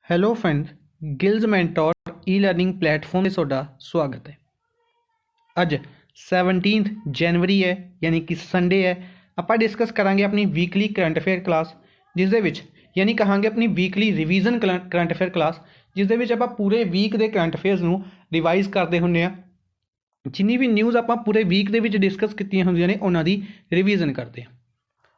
Hello friends, ਗਿਲਜ਼ mentor ਈ-ਲਰਨਿੰਗ platform 'ਤੇ ਤੁਹਾਡਾ ਸਵਾਗਤ ਹੈ। ਅੱਜ 17 ਜਨਵਰੀ ਹੈ, ਯਾਨੀ ਕਿ ਸੰਡੇ ਹੈ। ਆਪਾਂ ਡਿਸਕਸ ਕਰਾਂਗੇ ਆਪਣੀ ਵੀਕਲੀ ਕਰੰਟ ਅਫੇਅਰ ਕਲਾਸ, ਜਿਸ ਦੇ ਵਿੱਚ ਯਾਨੀ ਕਹਾਂਗੇ ਆਪਣੀ weekly revision current affair class, ਜਿਸ ਦੇ ਵਿੱਚ ਆਪਾਂ ਪੂਰੇ ਵੀਕ ਦੇ ਕਰੰਟ ਅਫੇਅਰਸ ਨੂੰ ਰਿਵਾਈਜ਼ ਕਰਦੇ ਹੁੰਦੇ ਹਾਂ। ਜਿੰਨੀ ਵੀ ਨਿਊਜ਼ ਆਪਾਂ ਪੂਰੇ ਵੀਕ ਦੇ ਵਿੱਚ ਡਿਸਕਸ ਕੀਤੀਆਂ ਹੁੰਦੀਆਂ ਨੇ, ਉਹਨਾਂ ਦੀ ਰਿਵੀਜ਼ਨ ਕਰਦੇ ਹਾਂ।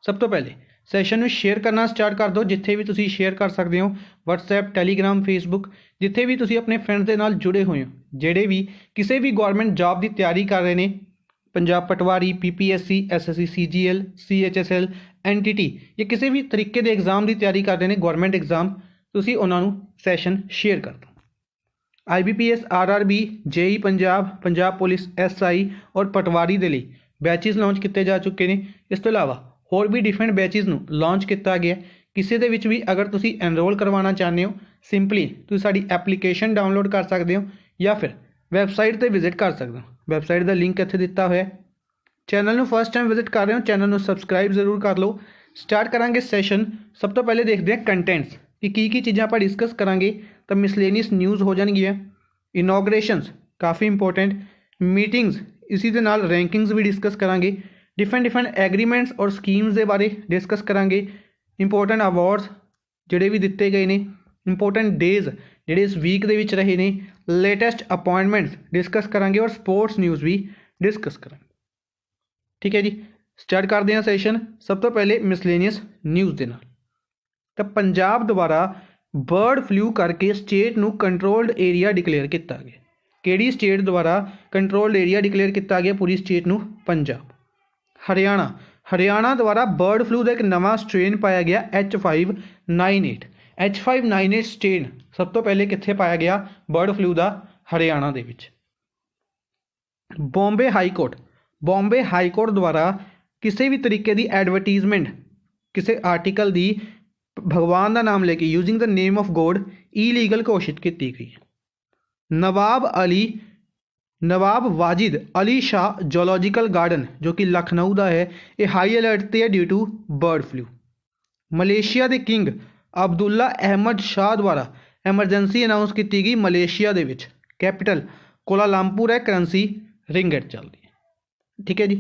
ਸਭ ਤੋਂ ਪਹਿਲੇ ਸੈਸ਼ਨ ਨੂੰ ਸ਼ੇਅਰ ਕਰਨਾ ਸਟਾਰਟ ਕਰ ਦਿਓ। ਜਿੱਥੇ ਵੀ ਤੁਸੀਂ ਸ਼ੇਅਰ ਕਰ ਸਕਦੇ ਹੋ, ਵਟਸਐਪ, ਟੈਲੀਗ੍ਰਾਮ, ਫੇਸਬੁੱਕ, ਜਿੱਥੇ ਵੀ ਤੁਸੀਂ ਆਪਣੇ ਫਰੈਂਡਸ ਦੇ ਨਾਲ ਜੁੜੇ ਹੋਏ ਹੋ, ਜਿਹੜੇ ਵੀ ਕਿਸੇ ਵੀ ਗੌਰਮੈਂਟ ਜੌਬ ਦੀ ਤਿਆਰੀ ਕਰ ਰਹੇ ਨੇ, ਪੰਜਾਬ ਪਟਵਾਰੀ, PPSC, SSC, CGL, CHSL, NTT ਜਾਂ ਕਿਸੇ ਵੀ ਤਰੀਕੇ ਦੇ ਐਗਜ਼ਾਮ ਦੀ ਤਿਆਰੀ ਕਰਦੇ ਨੇ, ਗੌਰਮੈਂਟ ਐਗਜ਼ਾਮ, ਤੁਸੀਂ ਉਹਨਾਂ ਨੂੰ ਸੈਸ਼ਨ ਸ਼ੇਅਰ ਕਰ ਦਿਓ। IBPS, RRB, JEE Punjab, Punjab police, SI ਔਰ ਪਟਵਾਰੀ ਦੇ ਲਈ ਬੈਚਿਸ ਲਾਂਚ ਕੀਤੇ ਜਾ ਚੁੱਕੇ ਨੇ। ਇਸ ਤੋਂ ਇਲਾਵਾ ਹੋਰ ਵੀ ਡਿਫਰੈਂਟ ਬੈਚਿਸ ਨੂੰ ਲਾਂਚ ਕੀਤਾ ਗਿਆ। ਕਿਸੇ ਦੇ ਵਿੱਚ ਵੀ ਅਗਰ ਤੁਸੀਂ ਐਨਰੋਲ ਕਰਵਾਉਣਾ ਚਾਹੁੰਦੇ ਹੋ, ਸਿੰਪਲੀ ਤੁਸੀਂ ਸਾਡੀ ਐਪਲੀਕੇਸ਼ਨ ਡਾਊਨਲੋਡ ਕਰ ਸਕਦੇ ਹੋ ਜਾਂ ਫਿਰ ਵੈਬਸਾਈਟ 'ਤੇ ਵਿਜ਼ਿਟ ਕਰ ਸਕਦੇ ਹੋ। ਵੈਬਸਾਈਟ ਦਾ ਲਿੰਕ ਇੱਥੇ ਦਿੱਤਾ ਹੋਇਆ। ਚੈਨਲ ਨੂੰ ਫਸਟ ਟਾਈਮ ਵਿਜ਼ਿਟ ਕਰ ਰਹੇ ਹੋ, ਚੈਨਲ ਨੂੰ ਸਬਸਕ੍ਰਾਈਬ ਜ਼ਰੂਰ ਕਰ ਲਓ। ਸਟਾਰਟ ਕਰਾਂਗੇ ਸੈਸ਼ਨ। ਸਭ ਤੋਂ ਪਹਿਲੇ ਦੇਖਦੇ ਹਾਂ ਕੰਟੈਂਟਸ ਕਿ ਕੀ ਚੀਜ਼ਾਂ ਆਪਾਂ ਡਿਸਕਸ ਕਰਾਂਗੇ। ਤਾਂ ਮਿਸਲੇਨੀਅਸ ਨਿਊਜ਼ ਹੋ ਜਾਣਗੀਆਂ, ਇਨੋਗ੍ਰੇਸ਼ਨਸ ਕਾफ़ी ਇੰਪੋਰਟੈਂਟ, ਮੀਟਿੰਗਸ, ਇसी ਦੇ ਨਾਲ ਰੈਂਕਿੰਗਸ ਵੀ ਡਿਸਕਸ ਕਰਾਂਗੇ। डिफरेंट एग्रीमेंट्स और स्कीम्स के बारे डिस्कस करांगे। इंपोर्टेंट अवार्ड्स जोड़े भी दिते गए ने, इंपोर्टेंट डेज जोड़े इस वीक के विच रहे ने, लेटेस्ट अपॉइंटमेंट्स डिस्कस करांगे और स्पोर्ट्स न्यूज़ भी डिस्कस करांगे। ठीक है जी, स्टार्ट करते हैं सैशन। सब तो पहले मिसलेनियस न्यूज़ के नाल। तो पंजाब द्वारा बर्ड फ्लू करके स्टेट नूं कंट्रोल्ड एरिया डिकलेयर किया गया। किहड़ी स्टेट द्वारा कंट्रोल्ड एरिया डिकलेयर किया गया? पूरी स्टेट नूं पंजाब। हरियाणा द्वारा बर्ड फ्लू का एक नवा स्ट्रेन पाया गया H598। H598 स्ट्रेन सब तो पहले कित्थे पाया गया बर्ड फ्लू का? हरियाणा दे विच। बॉम्बे हाईकोर्ट द्वारा किसी भी तरीके की एडवरटीजमेंट, किसी आर्टिकल की भगवान का नाम लेके using the name of God illegal घोषित की गई। नवाब वाजिद अली शाह जोलॉजिकल गार्डन जो कि लखनऊ का है, ये हाई अलर्ट पर है due to bird flu. Malaysia के किंग अब्दुल्ला अहमद शाह द्वारा एमरजेंसी अनाउंस की गई। मलेशिया के विच कैपिटल कोलालमपुर है, करेंसी रिंगट चलती है। ठीक है जी,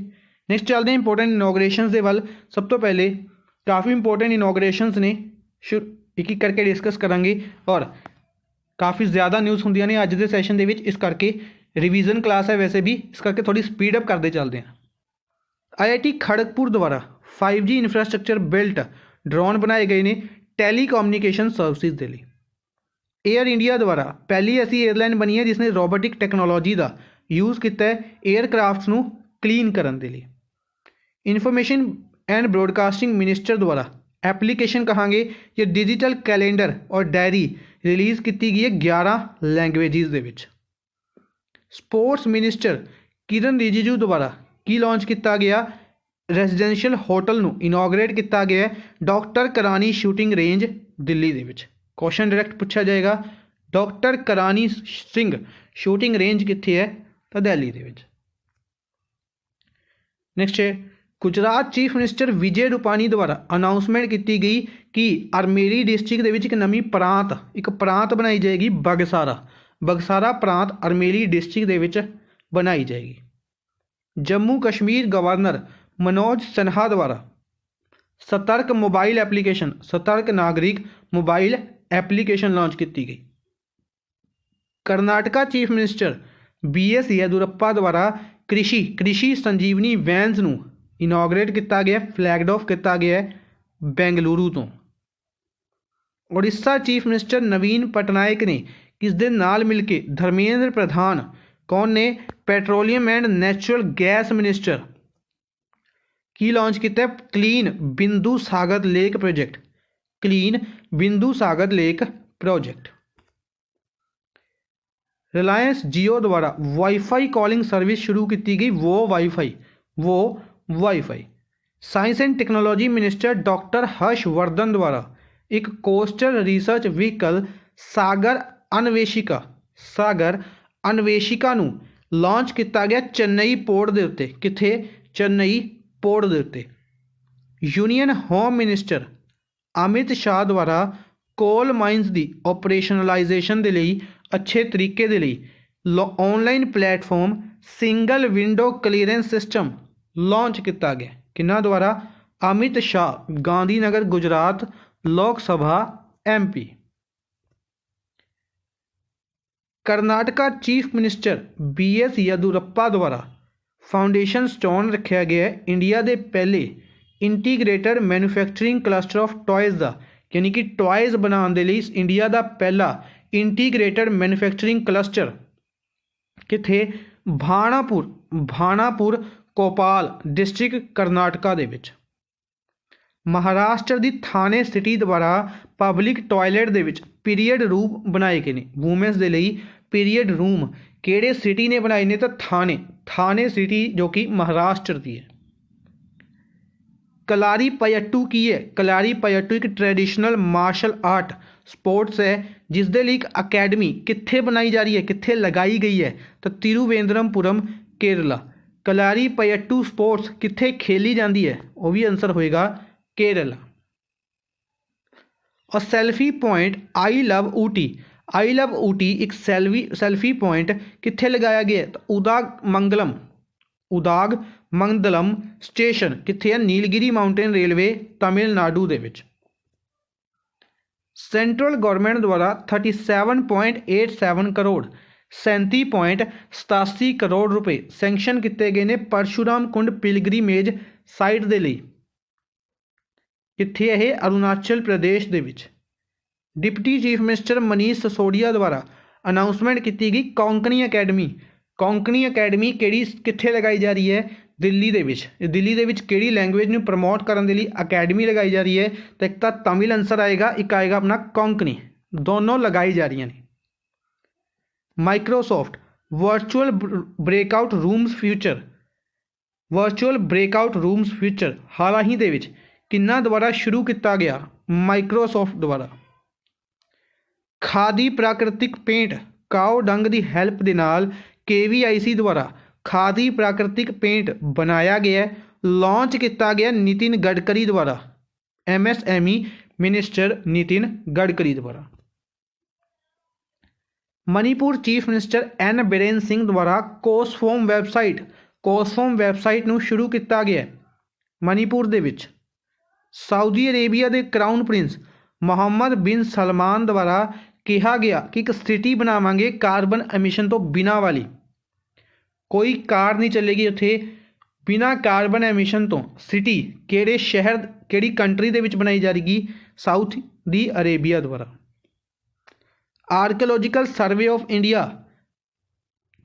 नैक्सट चलते हैं इंपोर्टेंट इनोग्रेशनस के वल। सब तो पहले काफ़ी इंपोर्टेंट इनोग्रेशनस ने, एक एक करके डिस्कस करांगे और काफ़ी ज़्यादा न्यूज़ होंदियां ने अज के सैशन के, इस करके रिवीजन क्लास है, वैसे भी इस करके थोड़ी स्पीड अप करते चलते हैं। IIT खड़गपुर द्वारा 5G इंफ्रास्ट्रक्चर बिल्ट ड्रोन बनाए गए ने टैलीकम्यूनिकेशन सर्विसेज के लिए। एयर इंडिया द्वारा पहली ऐसी एयरलाइन बनी है जिसने रोबोटिक टैक्नोलॉजी का यूज़ किया है एयरक्राफ्ट्स नूं क्लीन करने के लिए। इन्फॉर्मेशन एंड ब्रॉडकास्टिंग मिनिस्टर द्वारा एप्लीकेशन कहांगे या डिजिटल कैलेंडर और डायरी रिलीज़ की गई है 11 लैंग्वेजेस दे विच। स्पोर्ट्स मिनिस्टर किरण रिजिजू द्वारा की लॉन्च किया गया? रेजिडेंशियल होटल नूं इनोग्रेट किया गया है डॉक्टर करानी शूटिंग रेंज दिल्ली दे विच। क्वेश्चन डायरैक्ट पूछा जाएगा, डॉक्टर करानी सिंह शूटिंग रेंज कित्थे है? तो दिल्ली दे विच। नैक्सट है गुजरात चीफ मिनिस्टर विजय रूपानी द्वारा अनाउंसमेंट की गई कि अरमेली डिस्ट्रिक्ट दे विच एक नवी प्रांत बनाई जाएगी, बगसारा प्रांत अरमेली डिस्ट्रिक्ट दे विच बनाई जाएगी। जम्मू कश्मीर गवर्नर मनोज सिन्हा द्वारा Satark Nagrik mobile application launch की गई। Karnataka chief minister BS Yediyurappa द्वारा कृषि संजीवनी वैन्स नूं इनोग्रेट किया गया, फ्लैगड ऑफ किया गया बेंगलुरु तो। उड़ीसा चीफ मिनिस्टर नवीन पटनायक ने किस दे नाल मिल के धर्मेंद्र प्रधान कौन ने petroleum and natural gas minister की लॉन्च किया? क्लीन बिंदु सागर लेक प्रोजेक्ट। रिलायंस जियो द्वारा वाईफाई कॉलिंग सर्विस शुरू की गई, वो wifi. Science and technology minister doctor Harshvardhan द्वारा एक कोस्टल रिसर्च व्हीकल सागर अन्वेषिका नूं लॉन्च किया गया चेन्नई पोर्ट के उत्ते। कित्थे? चेन्नई पोर्ट के उत्ते। Union home minister Amit Shah द्वारा ਕੋਲ ਮਾਈਨਸ ਦੀ ਆਪਰੇਸ਼ਨਲਾਈਜੇਸ਼ਨ ਦੇ ਲਈ ਅੱਛੇ ਤਰੀਕੇ ਦੇ ਲਈ online platform single window clearance system launch ਕੀਤਾ ਗਿਆ। ਕਿਹਨਾਂ ਦੁਆਰਾ? ਅਮਿਤ ਸ਼ਾਹ, ਗਾਂਧੀਨਗਰ ਗੁਜਰਾਤ ਲੋਕ ਸਭਾ MP। Karnataka chief minister BS ਯਦੂਰੱਪਾ ਦੁਆਰਾ ਫਾਊਂਡੇਸ਼ਨ ਸਟੋਨ ਰੱਖਿਆ ਗਿਆ ਹੈ ਇੰਡੀਆ ਦੇ ਪਹਿਲੇ ਇੰਟੀਗ੍ਰੇਟਡ ਮੈਨੂਫੈਕਚਰਿੰਗ ਕਲਸਟਰ ਆਫ ਟॉयज़ ਦਾ, ਯਾਨੀ ਕਿ ਟॉयज़ ਬਣਾਉਣ ਦੇ ਲਈ ਇੰਡੀਆ ਦਾ ਪਹਿਲਾ ਇੰਟੀਗ੍ਰੇਟਡ ਮੈਨੂਫੈਕਚਰਿੰਗ ਕਲਸਟਰ ਕਿੱਥੇ? ਭਾਨਾਪੁਰ ਕੋਪਾਲ ਡਿਸਟ੍ਰਿਕਟ ਕਰਨਾਟਕਾ ਦੇ ਵਿੱਚ। ਮਹਾਰਾਸ਼ਟਰ ਦੀ ਥਾਣੇ ਸਿਟੀ ਦੁਆਰਾ ਪਬਲਿਕ ਟਾਇਲਟ ਦੇ ਵਿੱਚ ਪੀਰੀਅਡ ਰੂਮ ਬਣਾਏ ਗਏ ਨੇ ਵੂਮੈਨਸ ਦੇ ਲਈ। ਪੀਰੀਅਡ ਰੂਮ ਕਿਹੜੇ ਸਿਟੀ ਨੇ ਬਣਾਏ ਨੇ? ਤਾਂ ਥਾਣੇ ਸਿਟੀ ਜੋ ਕਿ ਮਹਾਰਾਸ਼ਟਰ ਦੀ ਹੈ। ਕਲਾਰੀਪਯੱਟੂ ਕੀ ਹੈ? ਕਲਾਰੀਪਯੱਟੂ ਇੱਕ ਟ੍ਰੈਡੀਸ਼ਨਲ ਮਾਰਸ਼ਲ ਆਰਟ ਸਪੋਰਟਸ ਹੈ ਜਿਸ ਦੇ ਲਈ ਇੱਕ ਅਕੈਡਮੀ ਕਿੱਥੇ ਬਣਾਈ ਜਾ ਰਹੀ ਹੈ, ਕਿੱਥੇ ਲਗਾਈ ਗਈ ਹੈ? ਤਾਂ ਤਿਰੂਵੇਂਦਰਮਪੁਰਮ ਕੇਰਲਾ। ਕਲਾਰੀਪਯੱਟੂ ਸਪੋਰਟਸ ਕਿੱਥੇ ਖੇਲੀ ਜਾਂਦੀ ਹੈ? ਉਹ ਵੀ ਆਨਸਰ ਹੋਏਗਾ केरला। और selfie point I love Ooty एक सैल्फी पॉइंट कित्थे लगाया गया? तो उदाग मंगलम स्टेशन कित्थे है? नीलगिरी माउंटेन रेलवे तमिलनाडु दे विच। सेंट्रल गौरमेंट द्वारा 37.87 करोड़ 37.87 करोड़ रुपए सैंक्शन किए गए ने परशुराम कुंड पिलग्रीमेज साइट के लिए। कित्थे है? अरुणाचल प्रदेश दे विच। Deputy chief minister Manish Sisodia द्वारा अनाउंसमेंट की गई कोंकणी अकैडमी केड़ी कित्थे लगाई जा रही है? दिल्ली दे विच। दिल्ली दे विच केड़ी लैंग्वेज नूं प्रमोट करने के लिए अकैडमी लगाई जा रही है? तो एक तो तमिल आंसर आएगा, एक आएगा अपना कोंकणी। दोनों लगाई जा रही हैं। Microsoft virtual breakout rooms feature हाल ही दे विच किन्ना द्वारा शुरू किया गया? माइक्रोसॉफ्ट द्वारा। खादी प्राकृतिक पेंट काओ डंग की हैल्प के नाल KVIC द्वारा खादी प्राकृतिक पेंट बनाया गया, लॉन्च किया गया नितिन गडकरी द्वारा। MSME मिनिस्टर नितिन गडकरी द्वारा। Manipur chief minister N villain Singh द्वारा कोसफॉर्म वैबसाइट नूं शुरू किया गया मणिपुर दे विच। साउदी अरेबिया के क्राउन प्रिंस मोहम्मद बिन सलमान द्वारा कहा गया कि एक सिटी बनावांगे कार्बन एमिशन तो बिना वाली। कोई कार नहीं चलेगी उत्थे बिना कार्बन एमिशन तो। सिटी केड़े शहर केड़ी कंट्री दे विच बनाई जाएगी? साउदी अरेबिया द्वारा। आर्कियोलॉजिकल सर्वे ऑफ इंडिया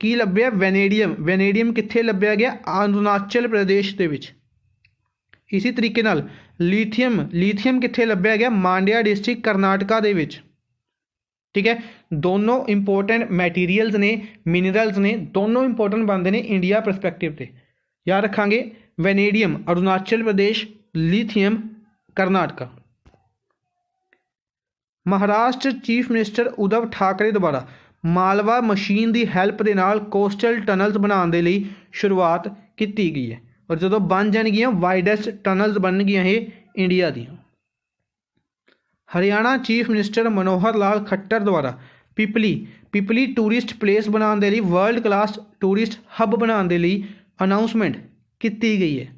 की लभ्या? वैनेडियम कित्थे लभ्या गया? अरुणाचल प्रदेश दे विच। इसी तरीके नाल लीथियम कित्थे लभ्या गया? मांड्या डिस्ट्रिक्ट कर्नाटका दे विच। ठीक है, दोनों इंपोर्टेंट मैटीरियल्स ने, मिनरल्स ने, दोनों इंपोर्टेंट बनते हैं इंडिया परस्पैक्टिव से। याद रखांगे vanadium Arunachal Pradesh, lithium Karnataka. Maharashtra chief minister Uddhav Thackeray द्वारा मालवा मशीन की हैल्प के नाल कोस्टल टनल्स बनाने के लिए शुरुआत की गई है। और जो बन जाएगियाँ वाइडेस्ट टनल्स बन गई ये इंडिया दी। हरियाणा चीफ मिनिस्टर मनोहर लाल खट्टर द्वारा पिपली टूरिस्ट प्लेस बनाने के लिए वर्ल्ड क्लास टूरिस्ट हब बनाने के लिए अनाउंसमेंट की गई है।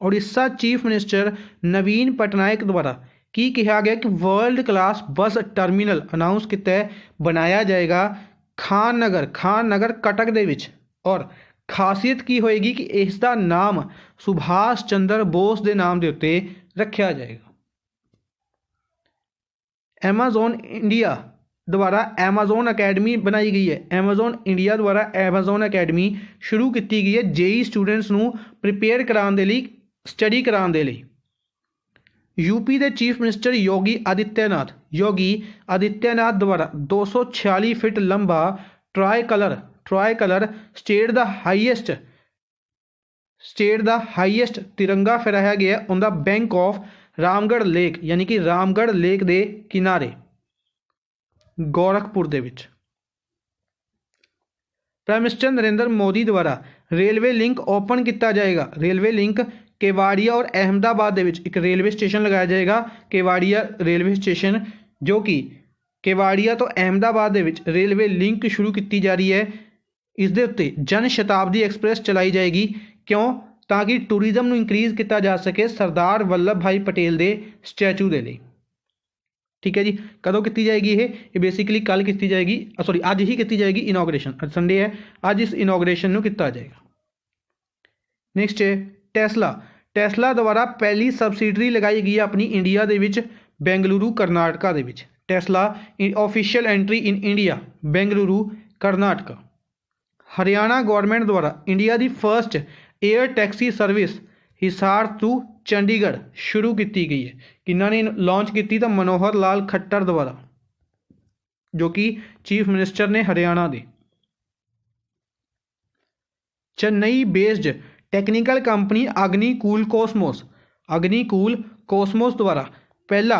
उड़ीसा चीफ मिनिस्टर नवीन पटनायक द्वारा की कहा गया कि world class bus terminal announce किया बनाया जाएगा खान नगर कटक दे विच। और खासियत की होएगी कि इसका नाम सुभाष चंद्र बोस के नाम के उत्ते रखा जाएगा। एमाजोन इंडिया द्वारा एमाजोन अकैडमी बनाई गई है। एमाजोन इंडिया द्वारा एमाजोन अकैडमी शुरू की गई है जेई स्टूडेंट्स नूं प्रिपेयर कराने के लिए, स्टडी कराने के लिए। यूपी के चीफ मिनिस्टर योगी आदित्यनाथ द्वारा 246 फीट लंबा try colour state the highest तिरंगा फहराया गया on the bank of Ramgarh lake, यानी कि रामगढ़ लेक के किनारे गोरखपुर दे विच। प्राइम मिनिस्टर नरेंद्र मोदी द्वारा रेलवे लिंक ओपन किया जाएगा। रेलवे लिंक केवाड़िया और अहमदाबाद दे विच एक रेलवे स्टेशन लगाया जाएगा, केवाड़िया रेलवे स्टेशन, जो कि केवाड़िया तो अहमदाबाद दे विच रेलवे लिंक शुरू की जा रही है। इस दे उत्ते जन शताब्दी एक्सप्रैस चलाई जाएगी, क्यों? ताकि टूरिज्म नूं इंक्रीज़ किया जा सके सरदार वल्लभ भाई पटेल के स्टैचू के लिए। ठीक है जी, कदों की जाएगी ये बेसिकली कल की जाएगी, सॉरी अज ही की जाएगी। इनॉग्रेशन अज संडे है, अज इस इनॉग्रेशन नूं किया जाएगा। नेक्स्ट है टेस्ला। टेस्ला द्वारा पहली सबसिडरी लगाई गई है अपनी इंडिया दे विच बेंगलुरु कर्नाटका दे विच। Tesla official entry in India Bengaluru Karnataka. Haryana government द्वारा इंडिया की first air taxi service Hisar to Chandigarh शुरू की गई है। किन्होंने लॉन्च की? तो मनोहर लाल खट्टर द्वारा, जो कि चीफ मिनिस्टर ने हरियाणा दे। Chennai based technical company Agnikul Cosmos, Agnikul Cosmos द्वारा पहला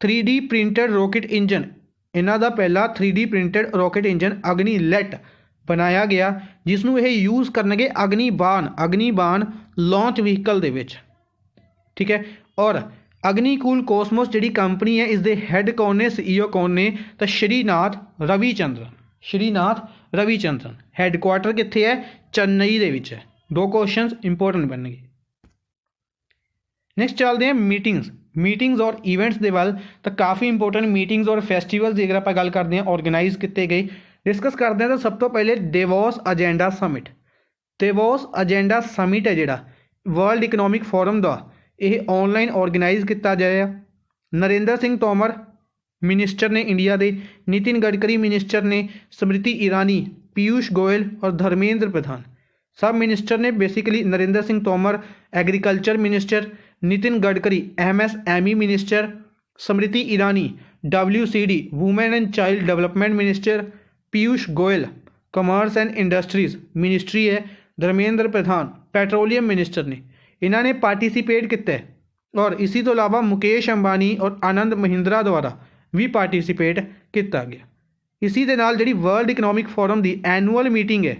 3D प्रिंटेड रॉकेट इंजन, इन्हों का पहला 3D प्रिंटेड रॉकेट इंजन अग्निलेट बनाया गया, जिसनों यह यूज़ करनगे अग्निबाण लॉन्च व्हीकल दे विच। ठीक है, और अग्निकूल कॉस्मोस जी कंपनी है, इसके हैड कौन ने, CEO कौन ने? तो श्रीनाथ रविचंद्रन। हैडक्वार्टर कित्थे है? चेन्नई दे विच है। 2 क्वेश्चन इंपोर्टेंट बन गए। नेक्स्ट चलते हैं मीटिंग्स और इवेंट्स के वाल। तो काफ़ी इंपोर्टेंट मीटिंग्स और फैसटिवल्स की अगर आप गल करते हैं ऑर्गेनाइज किए गए, डिस्कस करते हैं। तो सब तो पहले Davos agenda summit. Davos agenda summit है जिहड़ा वर्ल्ड इकनॉमिक फोरम का, यह ऑनलाइन ऑर्गेनाइज किया जाए। नरेंद्र सिंह तोमर मिनिस्टर ने इंडिया के, नितिन गडकरी मिनिस्टर ने, स्मृति ईरानी, पीयूष गोयल और धर्मेंद्र प्रधान सब मिनिस्टर ने। Basically Narendra Singh Tomar agriculture minister, Nitin Gadkari MSME minister, Smriti Irani WCD women and child development minister, Piyush Goyal commerce and industries ministry है, धर्मेंद्र प्रधान पेट्रोलियम मिनिस्टर ने, इन्होंने पार्टिसिपेट किया है। और इसी तो अलावा मुकेश अंबानी और आनंद महिंद्रा द्वारा भी पार्टिसिपेट किया गया। इसी के नाल जिहड़ी वर्ल्ड इकनॉमिक फोरम की एनुअल मीटिंग है,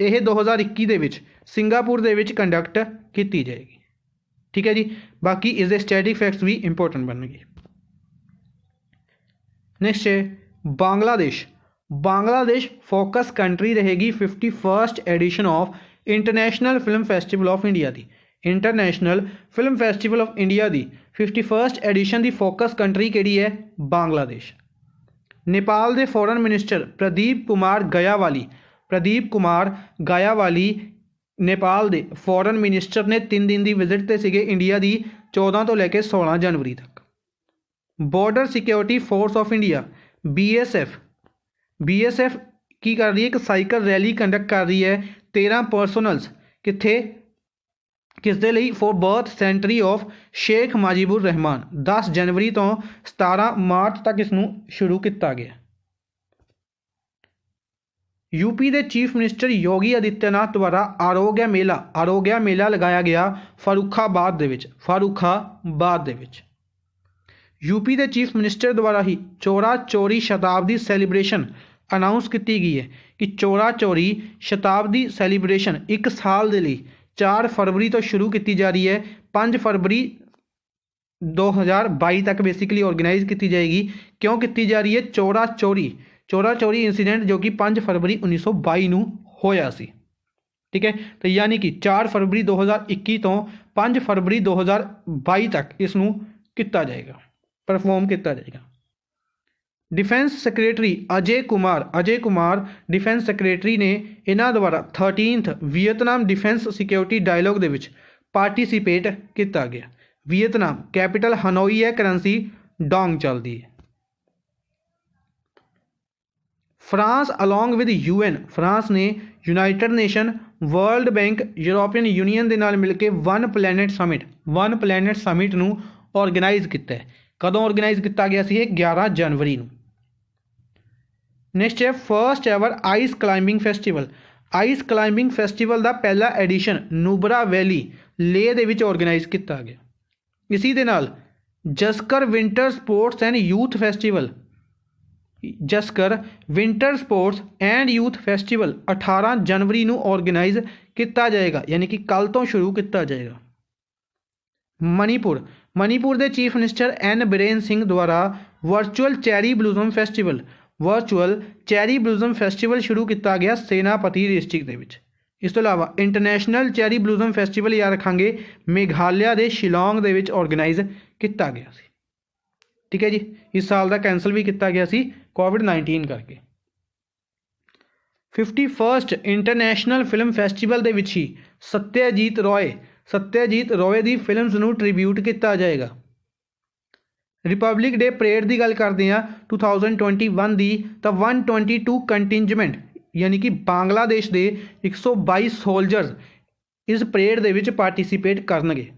यह 2021 दे विच सिंगापुर दे विच कंडक्ट की जाएगी। ठीक है जी, बाकी इसके स्टैटिक फैक्ट्स भी इंपोर्टेंट बन गए। नेक्स्ट है बांग्लादेश फोकस कंट्री रहेगी 51st edition of international film festival of India की। International film festival of India की 51st एडिशन की फोकस कंट्री केड़ी है? बांग्लादेश। नेपाल के फॉरेन मिनिस्टर प्रदीप कुमार गायावाली नेपाल के फॉरेन मिनिस्टर ने 3 दिन की विजिट से सीगे इंडिया की 14 तो लैके 16 जनवरी तक। Border security force of India BSF की कर रही है? एक साइकिल रैली कंडक्ट कर रही है 13 पर्सनल्स किसके लिए? For birth century of Sheikh Mujibur Rahman. 10 जनवरी तो 17 मार्च तक इसनूं शुरू किया गया। यूपी के चीफ मिनिस्टर योगी आदित्यनाथ द्वारा आरोग्य मेला लगाया गया फारूखाबाद दे विच। यूपी के चीफ मिनिस्टर द्वारा ही चोरा चोरी शताब्दी सैलीब्रेशन अनाउंस की गई है कि चोरा चोरी शताब्दी सैलीब्रेशन 1 साल के लिए 4 फरवरी तो शुरू की जा रही है, 5 फरवरी 2022 तक बेसिकली ऑर्गेनाइज की जाएगी। क्यों की जा रही है? चोरा चोरी इंसीडेंट जो कि 5 फरवरी 1922 नूं होया सी। ठीक है, तो यानी कि 4 फरवरी 2021 तो 5 फरवरी 2022 तक इसनूं किया जाएगा, परफॉर्म किया जाएगा। Defence secretary Ajay Kumar defence secretary ने इन्हां द्वारा 13th Vietnam defence security dialogue दे विच पार्टिसिपेट किया गया। वियतनाम कैपिटल हनोई है, करेंसी डोंग चलती है। France along with UN, France ने united nation, world bank, European union के नाल मिलकर वन प्लैनेट समिट नूं ऑर्गेनाइज किया है। कदों ऑर्गेनाइज किया गया सी? 11 जनवरी नूं। नेक्स्ट है first ever ice climbing festival का पहला एडिशन नुब्रा वैली लेह दे विच ऑर्गेनाइज किया गया। इसी दे नाल Zanskar winter sports and youth festival 18 जनवरी नूं ऑर्गेनाइज किया जाएगा, यानी कि कल तो शुरू किया जाएगा। मणिपुर मणिपुर के chief minister N Biren Singh द्वारा वर्चुअल चैरी ब्लूजम फैसटिवल शुरू किया गया सेनापति डिस्ट्रिक्ट के विच। इस तो इलावा इंटरनेशनल चैरी ब्लूजम फैसटिवल याद रखांगे मेघालय के शिलोंग दे विच ऑर्गेनाइज किया गया सी। ठीक है जी, इस साल का कैंसल भी किया गया सी कोविड-19 करके। 51st इंटरनेशनल फिल्म फैसटिवल दे विच ही सत्यजीत रॉय की फिल्म्स नूं ट्रिब्यूट किया जाएगा। रिपब्लिक डे परेड की गल करते हैं 2021 की, तो 122 कंटिंजमेंट यानी कि बांग्लादेश के 122 सोल्जर्स इस परेड दे विच पार्टिसिपेट करनगे।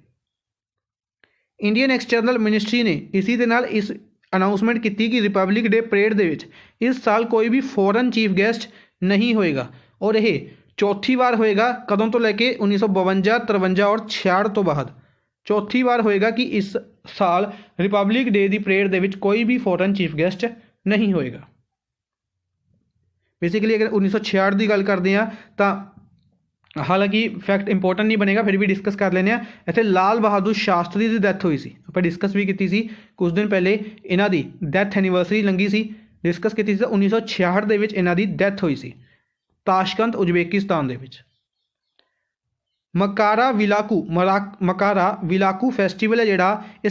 इंडियन एक्सटर्नल मिनिस्ट्री ने इसी दे नाल इस अनाउंसमेंट की कि रिपब्लिक डे परेड दे विच इस साल कोई भी फॉरन चीफ गेस्ट नहीं होएगा और यह चौथी बार होएगा कदों तो लैके 1952, 53 और 66 तो बाद चौथी बार होएगा कि इस साल रिपब्लिक डे की परेड दे विच कोई भी फॉरन चीफ गेस्ट नहीं होएगा। बेसिकली अगर 1966 की गल करते हैं तो हालांकि फैक्ट इंपोर्टेंट नहीं बनेगा, फिर भी डिस्कस कर लेने। इतने लाल बहादुर शास्त्री की डैथ हुई सी, आप डिस्कस भी की सी कुछ दिन पहले इन्हों की डैथ एनिवर्सरी लंघी सी, डिस्कस की 1966 के इन्हों की डैथ हुई सी ताशकंद उज्बेकिस्तान के। मकारा विलाकू फैसटिवल है जोड़ा ये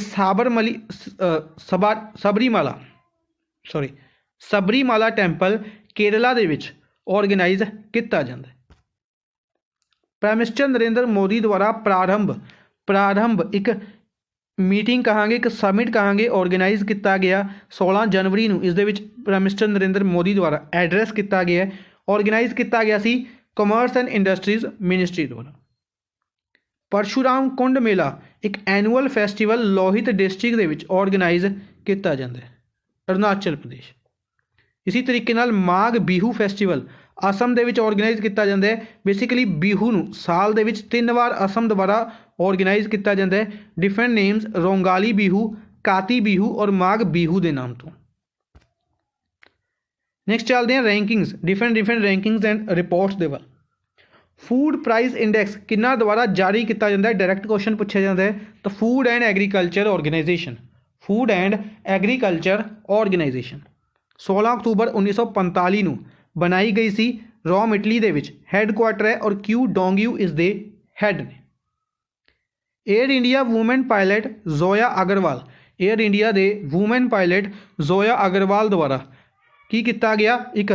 सबरीमाला टैंपल केरला दे विच ऑर्गेनाइज किया जाता है। प्राइम मिनिस्टर नरेंद्र मोदी द्वारा प्रारंभ एक मीटिंग कहांगे एक समिट कहांगे ऑर्गेनाइज किया गया 16 जनवरी नूं। इस दे विच प्राइम मिनिस्टर नरेंद्र मोदी द्वारा एड्रैस किया गया ऑर्गेनाइज किया गया सी कॉमर्स एंड इंडस्ट्रीज मिनिस्ट्री द्वारा। परशुराम कुंड मेला एक एनुअल फैसटिवल लोहित डिस्ट्रिक्ट दे विच ऑर्गेनाइज किया जाता है अरुणाचल प्रदेश। इसी तरीके नाल माघ बिहू फैसटिवल असम दे विच ऑर्गेनाइज किया जाता है। बेसिकली बिहू नूं साल दे विच 3 बार असम द्वारा ऑर्गेनाइज किया जाता है डिफरेंट नेम्स रोंगाली बिहू, काती बिहू और माघ बिहू के नाम तो। नैक्सट चलते हैं rankings different rankings and reports दे वाल। फूड प्राइस इंडेक्स किन्ना द्वारा जारी किया जाता है, डायरैक्ट क्वेश्चन पूछा जाता है तो फूड एंड एग्रीकल्चर ऑर्गेनाइजेशन 16 अक्तूबर 1945 नूं बनाई गई सी। रोम इटली दे विच हैडकुआटर है और क्यू डोंगयू इस दे हैड ने। Air India women pilot Zoya Agarwal द्वारा की किया गया एक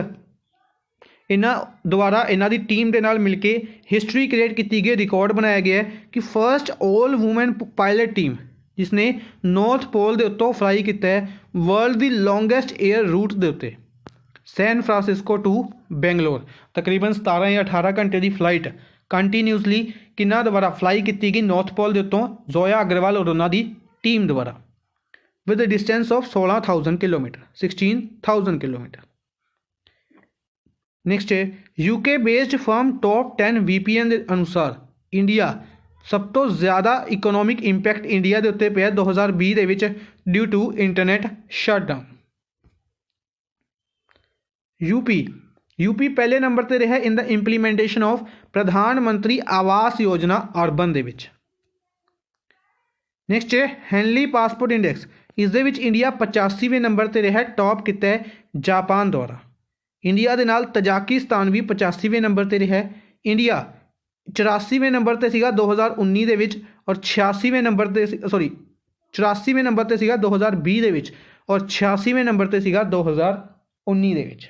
इन्हां द्वारा इन्हां दी टीम के नाल मिलके हिस्टरी क्रिएट की गई, रिकॉर्ड बनाया गया है कि first all women pilot team जिसने नॉर्थ पोल के उत्तों फ्लाई किया है वर्ल्ड दी लॉन्गेस्ट एयर रूट के उत्ते सैन फ्रांसिस्को टू बेंगलोर तकरीबन 17 या 18 घंटे की फ्लाइट कंटीन्यूसली किन्ना द्वारा फ्लाई की गई नॉर्थ पोल के उत्तों जोया अग्रवाल और उन्होंने टीम द्वारा with distance of 16,000 kilometre 16,000 kilometre. Next है UK based firm top 10 VPN के अनुसार इंडिया सब तो ज़्यादा इकोनॉमिक इंपैक्ट इंडिया के उत्ते पिया 2020 के विच due to internet shutdown. UP पहले नंबर पर रहा in the implementation of Pradhan Mantri Awas Yojana urban दे विच। नैक्सट है हेनली पासपोर्ट इंडेक्स इस दे विच इंडिया 85वें नंबर पर रहा टॉप किया है जापान द्वारा। इंडिया के नाल तजाकिस्तान भी 85वें नंबर पर रहा। इंडिया 84वें नंबर पर सीगा 2019 दे विच और 86वें नंबर पर 84वें नंबर पर सीगा 2020 दे विच और 86वें नंबर पर सीगा 2019 दे विच।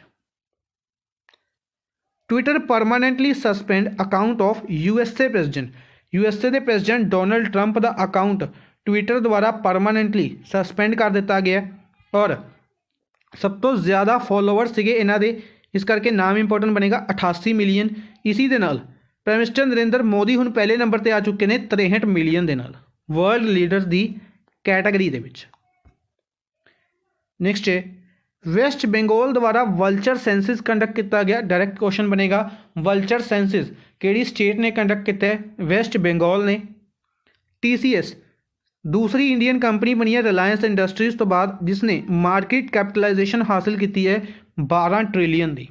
Twitter permanently suspend account of USA के प्रेजिडेंट डोनाल्ड ट्रंप का अकाउंट ट्विटर द्वारा परमानेंटली सस्पेंड कर दिता गया और सब तो ज़्यादा फॉलोवर्स थे इन्हों के, इस करके नाम इंपोर्टेंट बनेगा 88 मिलियन। इसी दे नाल प्राइम मिनिस्टर नरेंद्र मोदी हुण पहले नंबर पर आ चुके हैं 63 मिलियन के नाल वर्ल्ड लीडर्स की कैटेगरी दे विच। नैक्सट है वेस्ट बंगाल द्वारा वल्चर सेंसिस कंडक्ट किया गया। डायरैक्ट क्वेश्चन बनेगा वल्चर सेंसिस केड़ी स्टेट ने कंडक्ट किया है, वेस्ट बंगाल ने। TCS दूसरी इंडियन कंपनी बनी है रिलायंस इंडस्ट्रीज तो बाद जिसने मार्केट कैपिटलाइजेशन हासिल की है 12 ट्रिलियन की।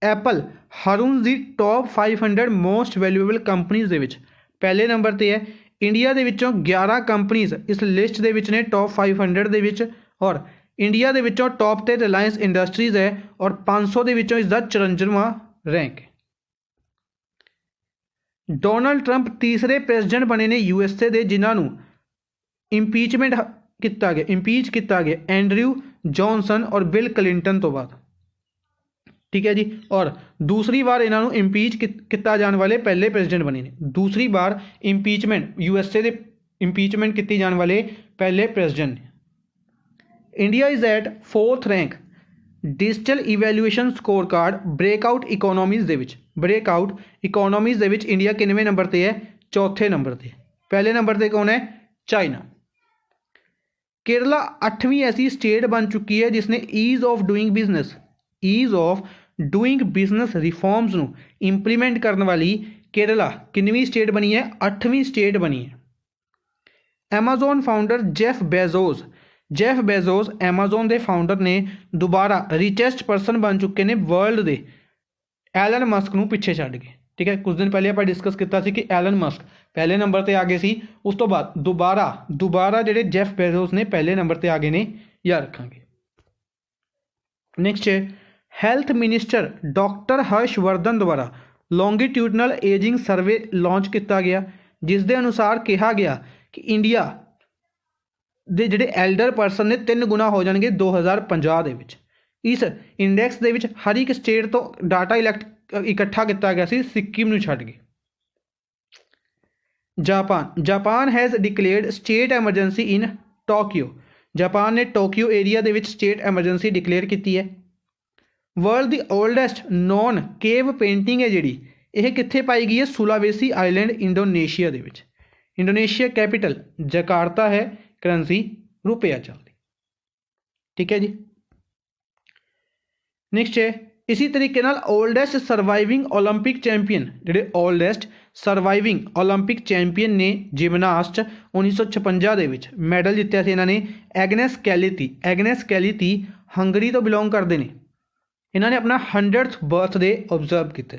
एप्पल हरुण दी टॉप 500 मोस्ट वैल्यूएबल कंपनीज दे विच पहले नंबर पर है। इंडिया ਦੇ ਵਿੱਚੋਂ 11 ਕੰਪਨੀਜ਼ ਇਸ ਲਿਸਟ ਦੇ ਵਿੱਚ ਨੇ ਟੌਪ 500 ਦੇ ਵਿੱਚ ਔਰ ਇੰਡੀਆ ਦੇ ਵਿੱਚੋਂ ਟੌਪ ਤੇ ਰਿਲਾਇੰਸ ਇੰਡਸਟਰੀਜ਼ ਹੈ ਔਰ 500 ਦੇ ਵਿੱਚੋਂ ਇਸ ਦਾ 54ਵਾਂ ਰੈਂਕ ਹੈ। ਡੋਨਲਡ ਟਰੰਪ ਤੀਸਰੇ ਪ੍ਰੈਜ਼ੀਡੈਂਟ ਬਣੇ ਨੇ USA ਦੇ ਜਿਨ੍ਹਾਂ ਨੂੰ ਇੰਪੀਚ ਕੀਤਾ ਗਿਆ ਐਂਡਰਿਊ ਜੌਨਸਨ और बिल क्लिंटन तो बाद। ठीक है जी। और दूसरी बार इन्हों इंपीच किया जाने वाले पहले प्रेजिडेंट बने ने। दूसरी बार इंपीचमेंट USA के इंपीचमेंट की जाने वाले पहले प्रेजिडेंट ने। India is at 4th rank digital evaluation score card breakout economies दे विच। ब्रेकआउट इकोनॉमीज़ दे विच इंडिया किनवें नंबर पर है? 4थे नंबर पर। पहले नंबर पर कौन है? चाइना। केरला 8वीं ऐसी स्टेट बन चुकी है जिसने ease of doing business reforms नू इंप्लीमेंट करने वाली केरला किनवीं स्टेट बनी है? 8वीं स्टेट बनी है। Amazon founder Jeff Bezos Amazon के फाउंडर ने दोबारा रिचेस्ट परसन बन चुके हैं वर्ल्ड के एलन मस्क नू पिछे छड्ड के। ठीक है। कुछ दिन पहले आप डिस्कस किया कि एलन मस्क पहले नंबर पर आ गए सी, उस तो बाद दोबारा ਜਿਹੜੇ ਜੈਫ ਬੇਜ਼ੋਸ ਨੇ पहले नंबर पर आ गए ने, याद रखांगे। नेक्स्ट है हैल्थ मिनिस्टर डॉक्टर हर्षवर्धन द्वारा लॉन्गिट्यूडनल एजिंग सर्वे लॉन्च किया गया जिस दे अनुसार कहा गया कि इंडिया ਦੇ ਜਿਹੜੇ एल्डर परसन ने 3 गुना हो जाएंगे 2050 ਦੇ ਵਿੱਚ। इस इंडेक्स ਦੇ ਵਿੱਚ हर एक स्टेट तो डाटा इकट्ठा किया गया सी, सिक्किम नूं छड्ड के। Japan has declared state emergency in Tokyo. Japan ने टोक्यो एरिया दे विच स्टेट एमरजेंसी डिक्लेयर की है। वर्ल्ड दी ओल्डेस्ट नॉन केव पेंटिंग है जिहड़ी यह कित्थे पाई गई है? सुलावेसी आइलैंड इंडोनेशिया दे विच। इंडोनेशिया कैपिटल जकार्ता है, करंसी रुपया चलती। ठीक है जी। नेक्स्ट है इसी तरीके नाल ओल्डेस्ट सर्वाइविंग ओलंपिक चैंपियन जिहड़े ओल्डेस्ट सर्वाइविंग ओलंपिक चैंपियन ने जिमनास्ट 1956 ਦੇ ਵਿੱਚ ਮੈਡਲ ਜਿੱਤਿਆ ਸੀ ਇਹਨਾਂ ਨੇ ਐਗਨੈਸ ਕੈਲੀਤੀ ਹੰਗਰੀ ਤੋਂ ਬਿਲੋਂਗ ਕਰਦੇ ਨੇ। ਇਹਨਾਂ ਨੇ ਆਪਣਾ 100th ਬਰਥਡੇ ऑब्जर्व ਕੀਤਾ।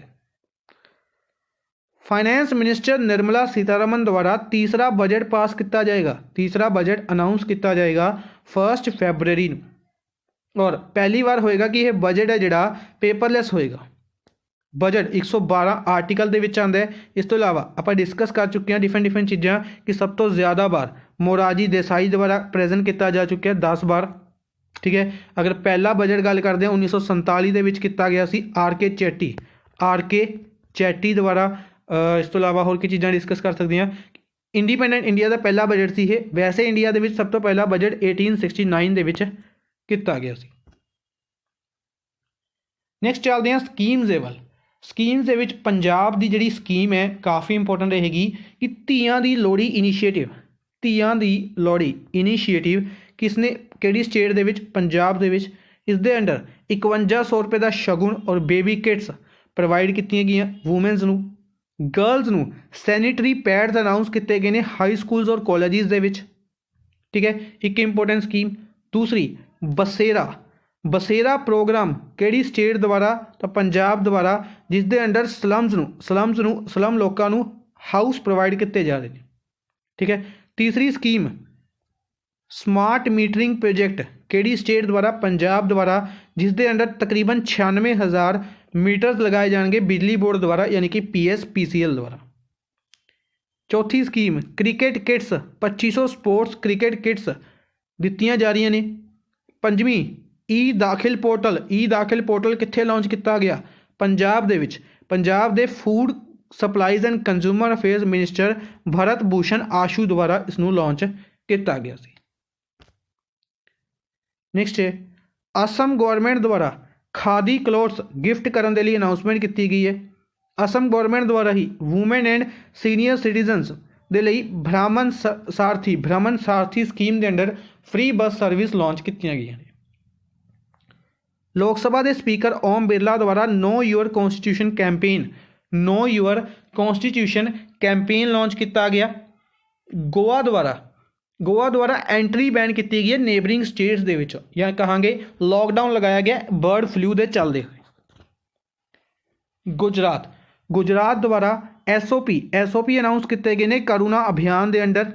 फाइनेंस मिनिस्टर निर्मला सीतारमन द्वारा तीसरा बजट पास किया जाएगा, तीसरा बजट अनाउंस किया जाएगा 1 फरवरी और पहली बार होएगा कि यह बजट है जिहड़ा पेपरलैस होएगा। बजट 112 आर्टिकल के विच आंदा है। इस तो इलावा आप डिस्कस कर चुके हैं डिफरेंट चीज़ां कि सब तो ज़्यादा बार मोरारजी देसाई द्वारा प्रेजेंट किया जा चुका है 10 बार। ठीक है। अगर पहला बजट गल करते हैं 1947 के विच किया गया सी आर के चैटी द्वारा। इस तो इलावा होर की चीज़ां डिस्कस कर सकते हैं। इंडिपेंडेंट इंडिया का पहला बजट सी ये। वैसे इंडिया के सब तो पहला बजट 1869 के किया गया सी। नैक्सट चलते हैं स्कीम्स दे वल। स्कीम्स दे विच पंजाब की जिहड़ी स्कीम है काफ़ी इंपोर्टेंट रहेगी कि धीआं दी लोहड़ी इनीशिएटिव किसने किहड़ी स्टेट दे विच? पंजाब दे विच। इस दे अंडर 5100 रुपये का शगुन और बेबी किट्स प्रोवाइड कीतियां गईयां वूमेंस नूं। गर्ल्स नूं सैनिटरी पैड्स अनाउंस किए गए हैं हाई स्कूल्स और कॉलेजिस दे विच। ठीक है। एक इंपोर्टेंट स्कीम। दूसरी बसेरा प्रोग्राम किहड़ी स्टेट द्वारा? तो पंजाब द्वारा, जिस दे अंडर स्लम लोकां नूं हाउस प्रोवाइड किए जा रहे हैं। ठीक है। तीसरी स्कीम स्मार्ट मीटरिंग प्रोजेक्ट किहड़ी स्टेट द्वारा? पंजाब द्वारा, जिस दे अंडर तकरीबन 96,000 मीटर्स लगाए जाएंगे बिजली बोर्ड द्वारा यानी कि PSPCL द्वारा। चौथी scheme cricket kits 2500 sports cricket kits दित्तियां जा रही ने। पंजवीं ई दाखिल पोर्टल कित्थे लॉन्च किया गया? पंजाब दे विच। पंजाब दे food supplies and consumer affairs minister Bharat Bhushan Ashu द्वारा इसनूं लॉन्च किया गया सी। नैक्सट है असम गवर्नमेंट द्वारा खादी क्लोथ्स गिफ्ट करने के लिए अनाउंसमेंट की गई है। असम गवर्नमेंट द्वारा ही वूमेन एंड सीनियर सिटीजनस के लिए भ्रमण सारथी स्कीम के under free bus service launch की गई। लोक सभा के स्पीकर ओम बिरला द्वारा know your constitution campaign launch किया गया। गोवा द्वारा एंट्री बैन की गई है नेबरिंग स्टेट्स दे विच, या कहांगे लॉकडाउन लगाया गया बर्ड फ्लू के चलते हुए। गुजरात द्वारा SOP ਅਨਾਊਂਸ ਕੀਤੇ ਗਏ ਨੇ ਕਰੁਣਾ ਅਭਿਆਨ ਦੇ ਅੰਡਰ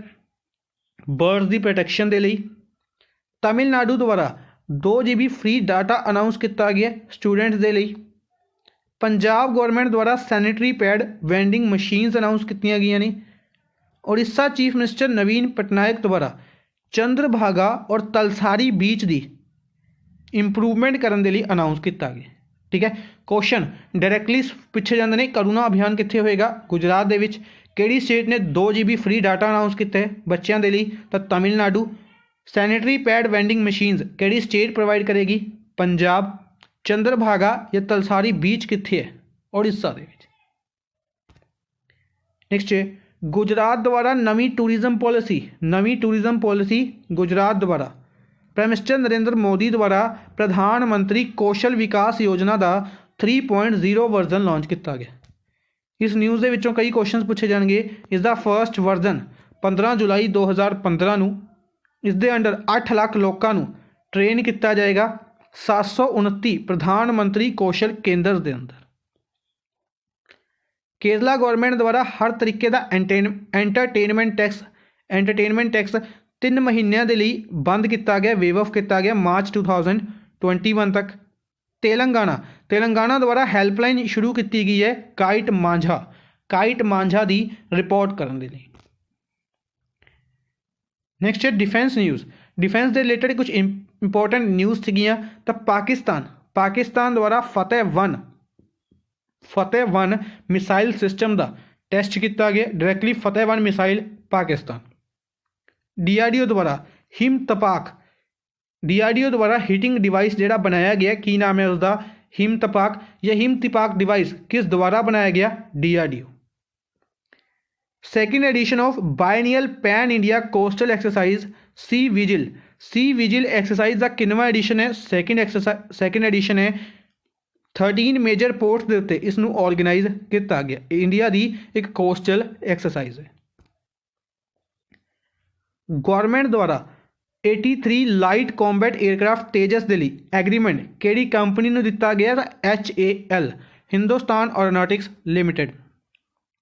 ਬਰਡਸ ਦੀ ਪ੍ਰੋਟੈਕਸ਼ਨ ਦੇ ਲਈ। ਤਮਿਲਨਾਡੂ ਦੁਆਰਾ 2 GB ਫ੍ਰੀ ਡਾਟਾ ਅਨਾਊਂਸ ਕੀਤਾ ਗਿਆ ਸਟੂਡੈਂਟਸ ਦੇ ਲਈ। ਪੰਜਾਬ ਗੌਰਮੈਂਟ ਦੁਆਰਾ sanitary pad vending machines announce ਕੀਤੀਆਂ ਗਈਆਂ ਨੇ। ਉੜੀਸਾ ਚੀਫ ਮਿਨਿਸਟਰ ਨਵੀਨ ਪਟਨਾਇਕ ਦੁਆਰਾ ਚੰਦਰਭਾਗਾ ਔਰ ਤਲਸਾਰੀ ਬੀਚ ਦੀ ਇੰਪਰੂਵਮੈਂਟ ਕਰਨ ਦੇ ਲਈ ਅਨਾਊਂਸ ਕੀਤਾ ਗਿਆ। ਠੀਕ ਹੈ, ਕੁਐਸਚਨ ਡਾਇਰੈਕਟਲੀ ਪੁੱਛੇ ਜਾਂਦੇ ਨੇ ਕਰੁਣਾ ਅਭਿਆਨ ਕਿੱਥੇ ਹੋਏਗਾ? ਗੁਜਰਾਤ ਦੇ ਵਿੱਚ। ਕਿਹੜੀ ਸਟੇਟ ਨੇ 2 GB ਫ੍ਰੀ ਡਾਟਾ ਅਨਾਊਂਸ ਕੀਤਾ ਹੈ ਬੱਚਿਆਂ ਦੇ ਲਈ? ਤਾਂ Tamil Nadu. Sanitary pad vending machines ਕਿਹੜੀ ਸਟੇਟ ਪ੍ਰੋਵਾਈਡ ਕਰੇਗੀ? ਪੰਜਾਬ। ਚੰਦਰਭਾਗਾ ਜਾਂ ਤਲਸਾਰੀ ਬੀਚ ਕਿੱਥੇ ਹੈ? ਉੜੀਸਾ ਦੇ ਵਿੱਚ। ਨੈਕਸਟ ਹੈ ਗੁਜਰਾਤ ਦੁਆਰਾ ਨਵੀਂ ਟੂਰਿਜ਼ਮ ਪॉलिसी ਗੁਜਰਾਤ ਦੁਆਰਾ ਪ੍ਰਾਈਮ ਮਿਨਿਸਟਰ ਨਰਿੰਦਰ ਮੋਦੀ ਦੁਆਰਾ ਪ੍ਰਧਾਨ ਮੰਤਰੀ ਕੌਸ਼ਲ ਵਿਕਾਸ ਯੋਜਨਾ ਦਾ 3.0 ਵਰਜ਼ਨ ਲਾਂਚ ਕੀਤਾ ਗਿਆ। ਇਸ ਨਿਊਜ਼ ਦੇ ਵਿੱਚੋਂ ਕਈ ਕੁਐਸਚਨਸ ਪੁੱਛੇ ਜਾਣਗੇ। ਇਸ ਦਾ ਫਰਸਟ ਵਰਜ਼ਨ 15 ਜੁਲਾਈ 2015 ਨੂੰ ਇਸ ਦੇ ਅੰਡਰ 8 ਲੱਖ ਲੋਕਾਂ ਨੂੰ ਟ੍ਰੇਨ ਕੀਤਾ ਜਾਏਗਾ 729 ਪ੍ਰਧਾਨ ਮੰਤਰੀ ਕੌਸ਼ਲ ਕੇਂਦਰ ਦੇ ਅੰਦਰ। केरला गवर्नमेंट द्वारा हर तरीके का एंटरटेनमेंट टैक्स 3 महीनों के लिए बंद किया गया, वेव ऑफ किया गया मार्च 2021 तक। तेलंगाना द्वारा हैल्पलाइन शुरू की गई है काइट मांझा की रिपोर्ट करने के लिए। नैक्सट है डिफेंस न्यूज़। डिफेंस के रिलेटेड कुछ इंपोर्टेंट न्यूज़ थी। तो पाकिस्तान द्वारा फतेह 1 मिसाइल सिस्टम का टेस्ट किया गया डायरैक्टली। फतेह 1 मिसाइल पाकिस्तान। DRDO द्वारा DRDO द्वारा हीटिंग डिवाइस जोड़ा बनाया गया, की नाम है उसका? हिमतपाक। यह हिमतपाक डिवाइस किस द्वारा बनाया गया? DRDO। Second edition of biennial pan India coastal exercise sea vigil exercise का किनवा एडिशन है? सेकेंड एडिशन है। 13 मेजर पोर्ट्स के उत्ते इसनूं ऑर्गेनाइज किया गया। इंडिया की एक कोस्टल एक्सरसाइज है। गवर्नमेंट द्वारा 83 लाइट कॉम्बैट एयरक्राफ्ट तेजस के लिए एग्रीमेंट किहड़ी कंपनी नूं दिता गया? HAL हिंदुस्तान एरोनॉटिक्स लिमिटेड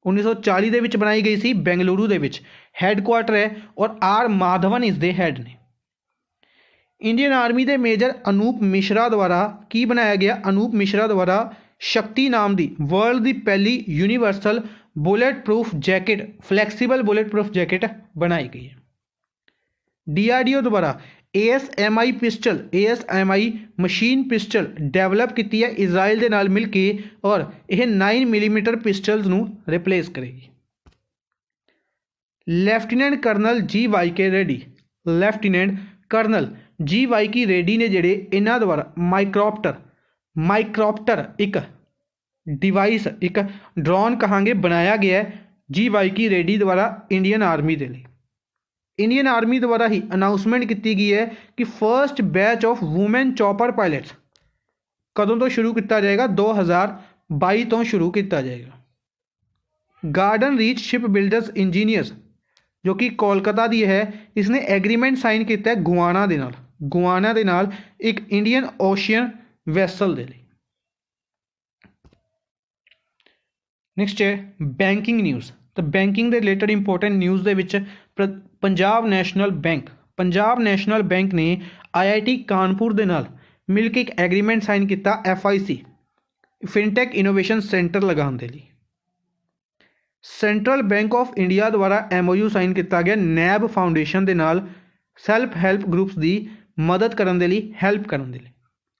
1940 के बनाई गई सी, बेंगलुरु के हैडकुआटर है और R माधवन इसके हैड ने। इंडियन आर्मी के मेजर अनूप मिश्रा द्वारा की बनाया गया? अनूप मिश्रा द्वारा शक्ति नाम की वर्ल्ड की पहली universal bullet proof jacket, flexible bullet proof jacket बनाई गई है। DRDO द्वारा ASMI मशीन पिस्टल डेवलप की है इजराइल के नाल मिल के और यह 9 मिलीमीटर पिस्टल्स नूं रिप्लेस करेगी। Lieutenant colonel GYK Reddy Reddy ने जिहड़े इन्हां द्वारा माइक्रोप्टर एक डिवाइस एक ड्रोन कहांगे बनाया गया है GYK रेड्डी द्वारा इंडियन आर्मी के लिए। इंडियन आर्मी द्वारा ही अनाउंसमेंट की गई है कि first batch of women chopper pilots कदों तो शुरू किया जाएगा? 2022 तो शुरू किया जाएगा। Garden reach ship builders engineers जो कि कोलकाता दी है, इसने एग्रीमेंट साइन किया गुआना दे नाल एक इंडियन ओशियन वैसल दे लिए। नैक्सट है बैंकिंग न्यूज़। तो बैंकिंग के रिलेटेड इंपोर्टेंट न्यूज़ के विच पंजाब नैशनल बैंक ने IIT कानपुर के नाल मिल के एक एग्रीमेंट साइन किया FIC फिनटेक इनोवेशन सेंटर लगाने के लिए। सेंट्रल बैंक ऑफ इंडिया द्वारा MOU साइन किया गया NAB फाउंडेशन के नाल सैल्फ हैल्प ग्रुप्स की मदद करने के लिए, हैल्प करने के लिए।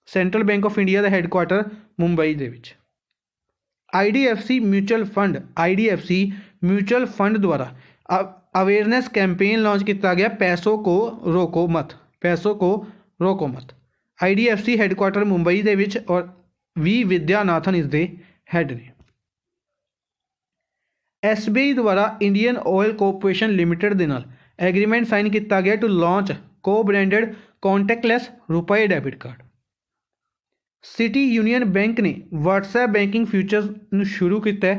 सेंट्रल बैंक ऑफ इंडिया का हैडकुआटर मुंबई के विच। IDFC म्यूचुअल फंड द्वारा अवेयरनेस कैंपेन लॉन्च किया गया पैसों को रोको मत। IDFC हैडकुआटर मुंबई के विच और V विद्यानाथन इसके हैड ने। SBI द्वारा इंडियन ऑयल कॉरपोरेशन लिमिटेड के नाल एग्रीमेंट साइन किया गया टू लॉन्च को ब्रांडेड कॉन्टैक्टलैस रुपए debit card. City union bank ने व्हाट्सएप बैंकिंग फ्यूचर्स शुरू किया।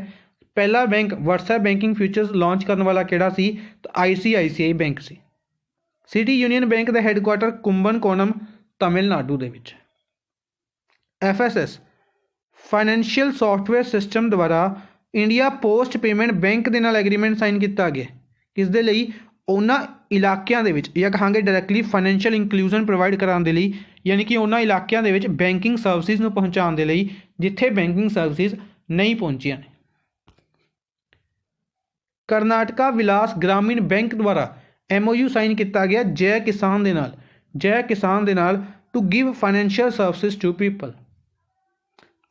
पहला bank WhatsApp banking futures launch करने वाला केड़ा सी? तो ICICI बैंक सी। सिटी यूनियन बैंक का हैडकुआटर कुंभकोणम तमिलनाडु के विच। FSS फाइनेंशियल सॉफ्टवेयर सिस्टम द्वारा इंडिया पोस्ट पेमेंट बैंक के नाल एग्रीमेंट साइन किया गया किस दे लई उन्हां इलाकिਆਂ ਦੇ ਵਿੱਚ ਜਾਂ ਕਹਾਂਗੇ डायरैक्टली फाइनैंशियल इंक्लूजन प्रोवाइड कराने ਦੇ ਲਈ यानी कि उन्हां इलाकिਆਂ ਦੇ ਵਿੱਚ बैंकिंग सर्विसिज ਨੂੰ ਪਹੁੰਚਾਉਣ ਦੇ ਲਈ ਜਿੱਥੇ बैंकिंग सर्विसिज नहीं पहुंचिया ने। करनाटका विलास ग्रामीण बैंक द्वारा MOU साइन किया गया जय किसान दे नाल to give financial services to people.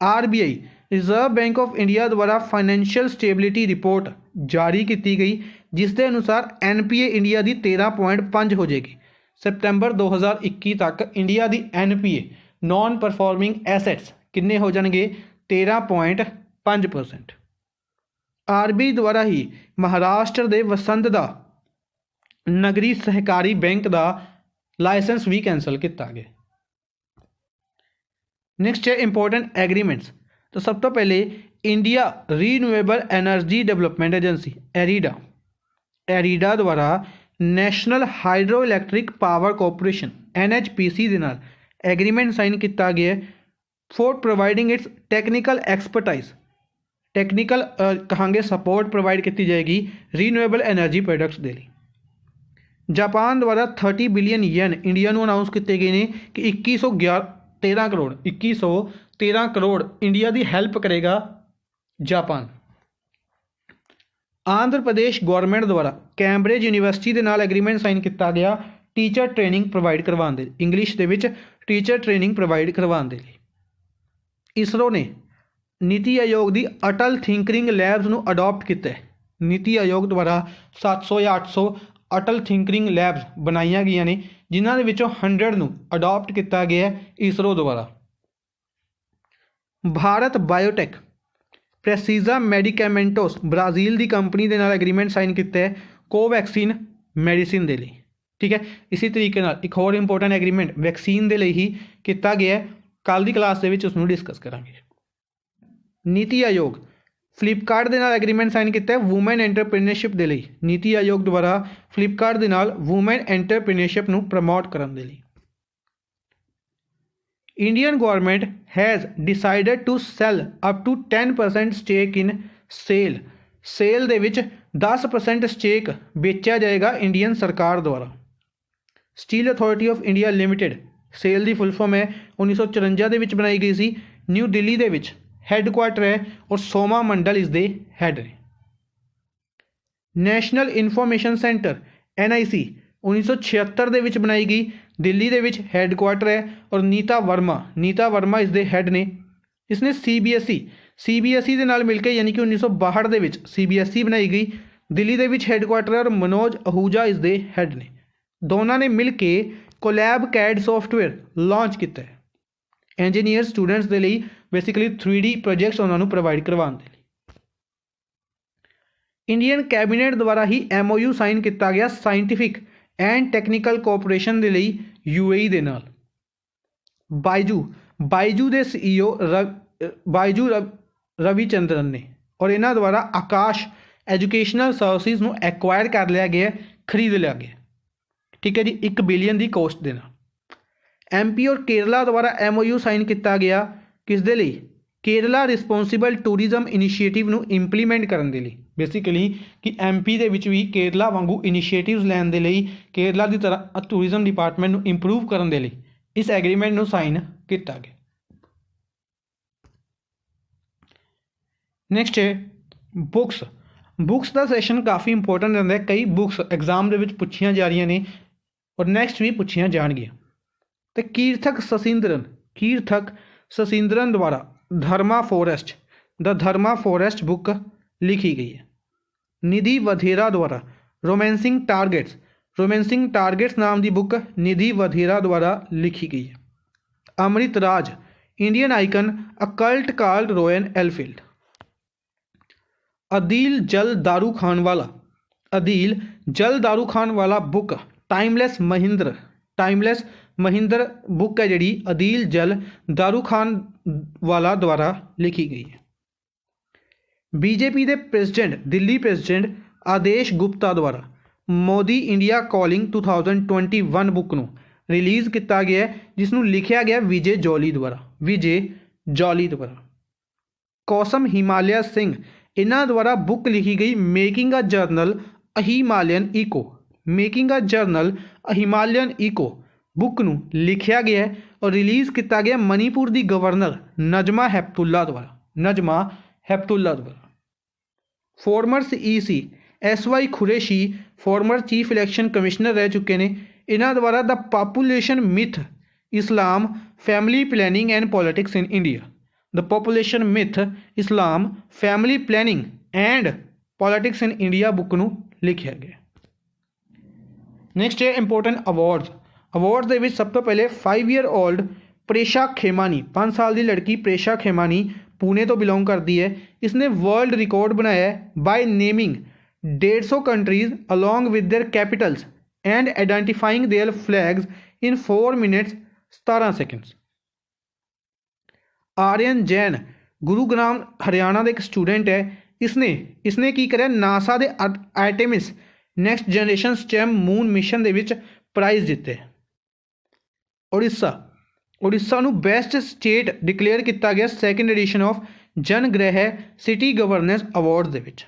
RBI reserve bank of India द्वारा फाइनैंशियल स्टेबिलिटी रिपोर्ट जारी की गई जिसके अनुसार NPA इंडिया की 13.5 हो जाएगी। सितंबर 2021 तक इंडिया की NPA नॉन परफॉर्मिंग एसेट्स किन्ने हो जाएंगे 13.5%। RBI द्वारा ही महाराष्ट्र के वसंतदा नगरी सहकारी बैंक का लाइसेंस भी कैंसल किया गया। नेक्स्ट है इंपोर्टेंट एग्रीमेंट्स। तो सब तो पहले India renewable energy development agency IREDA द्वारा national hydro electric power corporation NHPC के नाल एग्रीमेंट साइन किया गया for providing its technical expertise technical कहांगे सपोर्ट प्रोवाइड की जाएगी रीन्यूएबल एनर्जी प्रोडक्ट्स के लिए। जापान द्वारा 30 बिलियन येन इंडिया को अनाउंस किए गए हैं कि 2113 करोड़ इंडिया की हैल्प करेगा जापान। आंध्र प्रदेश गवर्नमेंट द्वारा कैम्ब्रिज यूनिवर्सिटी के नाल एग्रीमेंट साइन किया गया टीचर ट्रेनिंग प्रोवाइड करवाने इंग्लिश के टीचर ट्रेनिंग प्रोवाइड करवाने लिए। इसरो ने नीति आयोग की अटल थिंकरिंग लैब्स को अडॉप्ट किया। नीति आयोग द्वारा 700 या 800 अटल थिंकरिंग लैब्स बनाई गई ने जिन्होंने 100 को अडॉप्ट किया गया इसरो द्वारा। भारत बायोटेक प्रेसीजा मेडिकामेंटोस ब्राजील की कंपनी के नाल एग्रीमेंट साइन किया है कोवैक्सीन मेडिसिन के लिए। ठीक है, इसी तरीके नाल एक होर इंपोर्टेंट एग्रीमेंट वैक्सीन के लिए ही किया गया है। कल की क्लास के उसमें डिस्कस करांगे। नीति आयोग फ्लिपकार्ट के नाल एग्रीमेंट साइन किया है वूमेन एंटरप्रेन्योरशिप के लिए। नीति आयोग द्वारा फ्लिपकार्ट के नाल वूमेन एंटरप्रेन्योरशिप को प्रमोट करने के लिए। Indian government has decided to sell up to 10% stake in SAIL दे विच 10% स्टेक बेचा जाएगा इंडियन सरकार द्वारा। Steel authority of India limited SAIL की फुल फॉर्म है 1954 के बनाई गई सी। न्यू दिल्ली के विच हैडकुआटर है और सोमा मंडल इसके हैड ने। नैशनल इन्फॉर्मेशन सेंटर NIC 1976 के बनाई गई दिल्ली के विच हैडकुआटर है और नीता वर्मा इसके हैड ने। इसने CBSE के नाल मिलकर यानी कि 1962 के विच CBSE बनाई गई दिल्ली के विच हैडकुआटर है और मनोज आहूजा इसके हैड ने। दोनों ने मिल के कोलैब कैड सॉफ्टवेयर लॉन्च किया है इंजीनियर स्टूडेंट्स के लिए बेसिकली 3D प्रोजेक्ट्स उन्होंने प्रोवाइड करवाने के लिए। इंडियन कैबिनेट द्वारा ही MOU साइन किया गया साइंटिफिक एंड टैक्नीकल कोऑपरेशन के लिए UAE के नाल। बाइजू के CEO बाइजू रविचंद्रन ने और इन्हों द्वारा आकाश एजुकेशनल सर्विसिज को एक्वायर कर लिया गया खरीद लिया गया। ठीक है जी, 1 बिलियन की कॉस्ट देना। MP और केरला द्वारा MOU साइन किया गया किस दे लिए केरला रिस्पोंसिबल टूरिज्म इनिशिएटिव को इंप्लीमेंट करने के लिए। बेसिकली कि MP के विच भी केरला वांगू इनिशिएटिव्स लैन के लिए केरला की तरह टूरिज्म डिपार्टमेंट को इंप्रूव करने के लिए इस एग्रीमेंट को साइन किया गया। नेक्स्ट है बुक्स का सैशन काफ़ी इंपोर्टेंट रहता है। कई बुक्स एग्जाम के पूछिया जा रही ने और नैक्सट भी पूछिया जाएगियाँ। तो कीर्थक ससिंद्रन द्वारा द धर्मा फॉरेस्ट बुक लिखी गई है। निधि वधेरा द्वारा रोमांसिंग टारगेट्स नाम की बुक निधि वधेरा द्वारा लिखी गई है। Amrit Raj Indian icon a cult called Royal Enfield. Adil Jal दारू खान वाला बुक टाइमलैस महिंद्र बुक है जी अदील जल दारू खान वाला द्वारा लिखी गई है। BJP के प्रेसिडेंट दिल्ली प्रेसिडेंट आदेश गुप्ता द्वारा मोदी इंडिया कॉलिंग 2021 बुक को रिलीज़ किया गया है जिसनों लिखा गया विजय जॉली द्वारा। कौसम हिमालय सिंह इन्हां द्वारा बुक लिखी गई making a journal a Himalayan echo, making a journal a Himalayan echo book नूं लिखिया गया है और रिलीज़ किया गया मणिपुर की गवर्नर नजमा हेपतुल्ला द्वारा, नजमा हेपतुल्ला द्वारा। Farmer CEC SY Qureshi former chief election commissioner रह चुके हैं। इन्हां द्वारा the population myth Islam family planning and politics in India, the population myth Islam family planning and politics in India book नूं लिखिया गया। नैक्सट है इंपोर्टेंट अवार्ड्स। अवार्ड्स दे विच सब तो पहले 5 ईयर ओल्ड प्रेशा खेमानी, 5 साल की लड़की प्रेशा खेमानी पुणे तो बिलोंग करती है। इसने वर्ल्ड रिकॉर्ड बनाया है by naming 150 countries along with their capitals and identifying their flags in 4 minutes 17 seconds. Aryan Jain Gurugram Haryana का एक स्टूडेंट है। इसने की करा नासा के Artemis next generation stem moon mission दे विच प्राइज़ जिते। उड़ीसा नूं बेस्ट स्टेट डिकलेयर किया गया second edition of Janaagraha city governance award दे विच।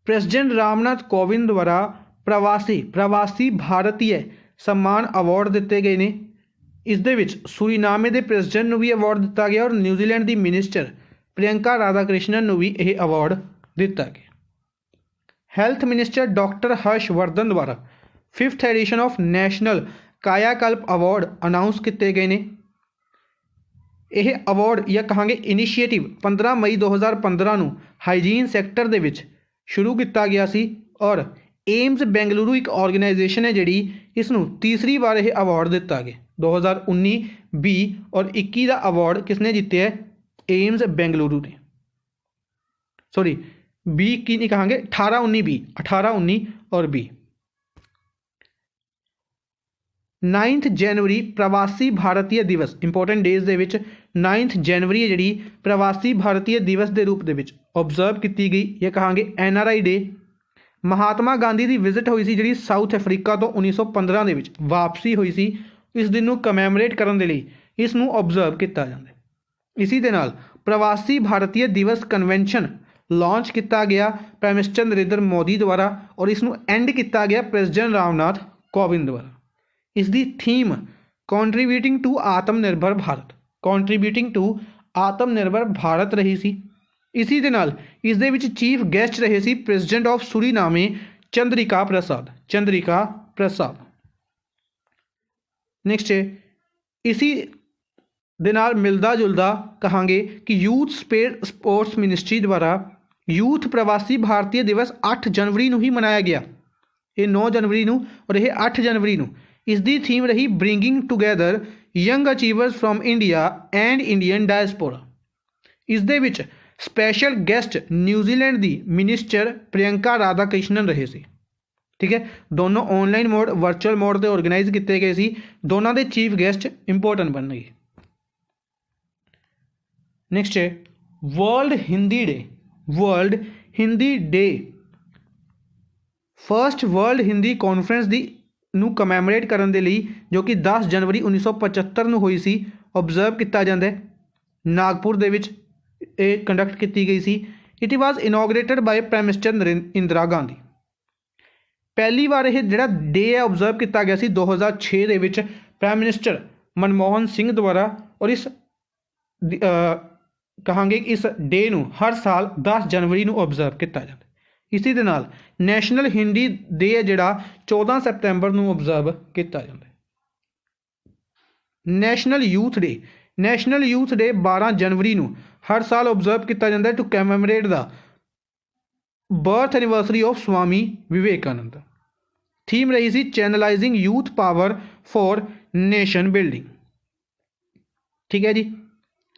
प्रेसिडेंट रामनाथ कोविंद द्वारा प्रवासी भारतीय सम्मान अवार्ड दिते गए ने। इस दे विच सूरीनामे के प्रेसिडेंट नूं भी अवार्ड दिता गया और न्यूजीलैंड की मिनिस्टर प्रियंका राधाकृष्णन नूं भी यह अवार्ड दिता गया। हैल्थ मिनिस्टर डॉक्टर हर्षवर्धन द्वारा 5th एडिशन ऑफ नैशनल कायाकल्प अवार्ड अनाउंस किए गए हैं। यह अवार्ड या कहांगे इनिशिएटिव 15 मई 2015 नूं हाइजीन सैक्टर दे विच शुरू किया गया सी और एम्स बेंगलुरु एक ऑर्गेनाइजेशन है जिहड़ी इसनूं तीसरी बार यह अवार्ड दिता गया। 2019 20 और 21 का अवार्ड किसने जीते है? एम्स बेंगलुरु ने। सॉरी 20 की नहीं कहांगे 18 19 20 18 19 और 20। 9 जनवरी प्रवासी भारतीय दिवस इंपोर्टेंट डेज दे विच 9 जनवरी है जिहड़ी प्रवासी भारतीय दिवस के रूप में ऑबजर्व की गई या कहांगे NRI डे। महात्मा गांधी की विजिट हुई सी जिहड़ी साउथ अफ्रीका तो 1915 दे विच वापसी हुई सी। इस दिन नूं कमैमोरेट करन दे लई इस नूं ऑबजर्व किया जाता है। इसी दे नाल प्रवासी भारतीय दिवस कन्वेंशन लॉन्च किया गया प्राइम मिनिस्टर नरेंद्र मोदी द्वारा और इसनूं एंड किया गया प्रेसिडेंट रामनाथ कोविंद द्वारा। इसकी थीम कॉन्ट्रीब्यूटिंग टू आत्मनिर्भर भारत, कॉन्ट्रीब्यूटिंग टू आत्मनिर्भर भारत रही सी। इसी दे नाल इस दे विच चीफ गेस्ट रहे सी president of Suriname Chandrika Prasad. Next है इसी दे नाल मिलदा जुलदा कहांगे कि यूथ स्पोर्ट्स मिनिस्ट्री द्वारा यूथ प्रवासी भारतीय दिवस 8 जनवरी नूं ही मनाया गया। ये 9 जनवरी नूं और यह 8 जनवरी नूं। इसकी थीम रही bringing together young achievers from India and Indian diaspora. इस दे विच स्पैशल गेस्ट न्यूजीलैंड की मिनिस्टर प्रियंका राधाकृष्णन रहे सी। ठीक है, दोनों ऑनलाइन मोड वर्चुअल मोड से ऑर्गेनाइज किए गए सी। दोनों के चीफ गेस्ट इंपोर्टेंट बन गए। नेक्स्ट है world Hindi day. World Hindi day first world Hindi conference की नूं कमैमोरेट करन दे लई जो कि 10 जनवरी 1975 नूं हुई सी ऑबजर्व किया जाता है। नागपुर दे विच कंडक्ट की गई सी। It was inaugurated by prime minister Indira Gandhi. पहली बार यह जिहड़ा डे है ऑबजर्व किया गया सी 2006 दे विच प्राइम मिनिस्टर मनमोहन सिंह द्वारा और इस कहांगे इस डे नूं हर साल 10 जनवरी नूं ऑबजर्व किया जाता है। इसी दे नाल नैशनल हिंदी डे है जिहड़ा 14 सैप्टेंबर नूं ऑबजर्व किया जाता है। नैशनल यूथ डे 12 जनवरी नूं हर साल ऑबजर्व किया जाता है to commemorate the birth anniversary of Swami Vivekananda. Theme रही सी channelising youth power for nation building. ठीक है जी।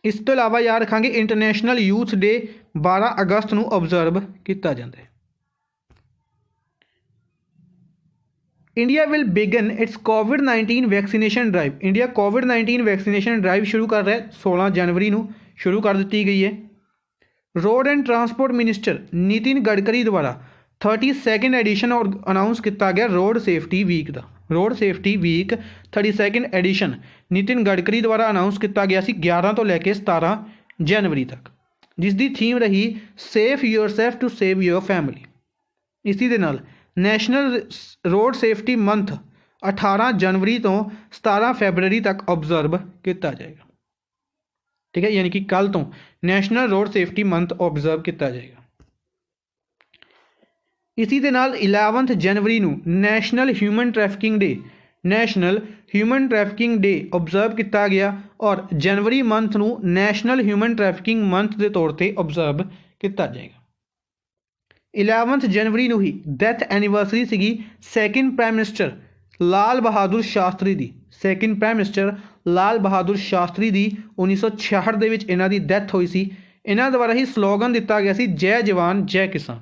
इस तो इलावा याद रखांगे इंटरनेशनल यूथ डे 12 अगस्त नूं ऑबजर्व किया जाता है। इंडिया विल बिगन इट्स कोविड-19 वैक्सीनेशन ड्राइव। इंडिया कोविड-19 वैक्सीनेशन ड्राइव शुरू कर रहा है 16 जनवरी नूं शुरू कर दी गई है। Road and transport minister Nitin Gadkari द्वारा 32nd एडिशन और अनाउंस किया गया रोड सेफ्टी वीक का। Road safety week 32nd edition Nitin Gadkari द्वारा अनाउंस किया गया सी 11 तो लैके 17 जनवरी तक। ਜਿਸ ਦੀ ਥੀਮ ਰਹੀ safe yourself to save your family. ਇसी ਦੇ ਨਾਲ ਨੈਸ਼ਨਲ ਰੋਡ ਸੇਫਟੀ ਮੰਥ 18 जनवरी तो 17 फरवरी तक ऑब्जर्व किया जाएगा। ठीक है, यानी कि कल तो national road safety month observe किया जाएगा। इसी के नाल 11 जनवरी ਨੂੰ national human trafficking day observe किया गया और जनवरी मंथ ਨੂੰ नैशनल ह्यूमन ट्रैफिकिंग मंथ के तौर पर ऑब्जर्व किया जाएगा। 11 जनवरी ਨੂੰ ही डेथ एनिवर्सरी सी second prime minister Lal Bahadur Shastri दी, second prime minister Lal Bahadur Shastri दी 1966 ਦੇ ਵਿੱਚ ਇਹਨਾਂ ਦੀ ਡੈਥ ਹੋਈ ਸੀ। ਇਹਨਾਂ ਦੁਆਰਾ ਹੀ ਸਲੋਗਨ ਦਿੱਤਾ ਗਿਆ ਸੀ ਜੈ ਜਵਾਨ ਜੈ ਕਿਸਾਨ।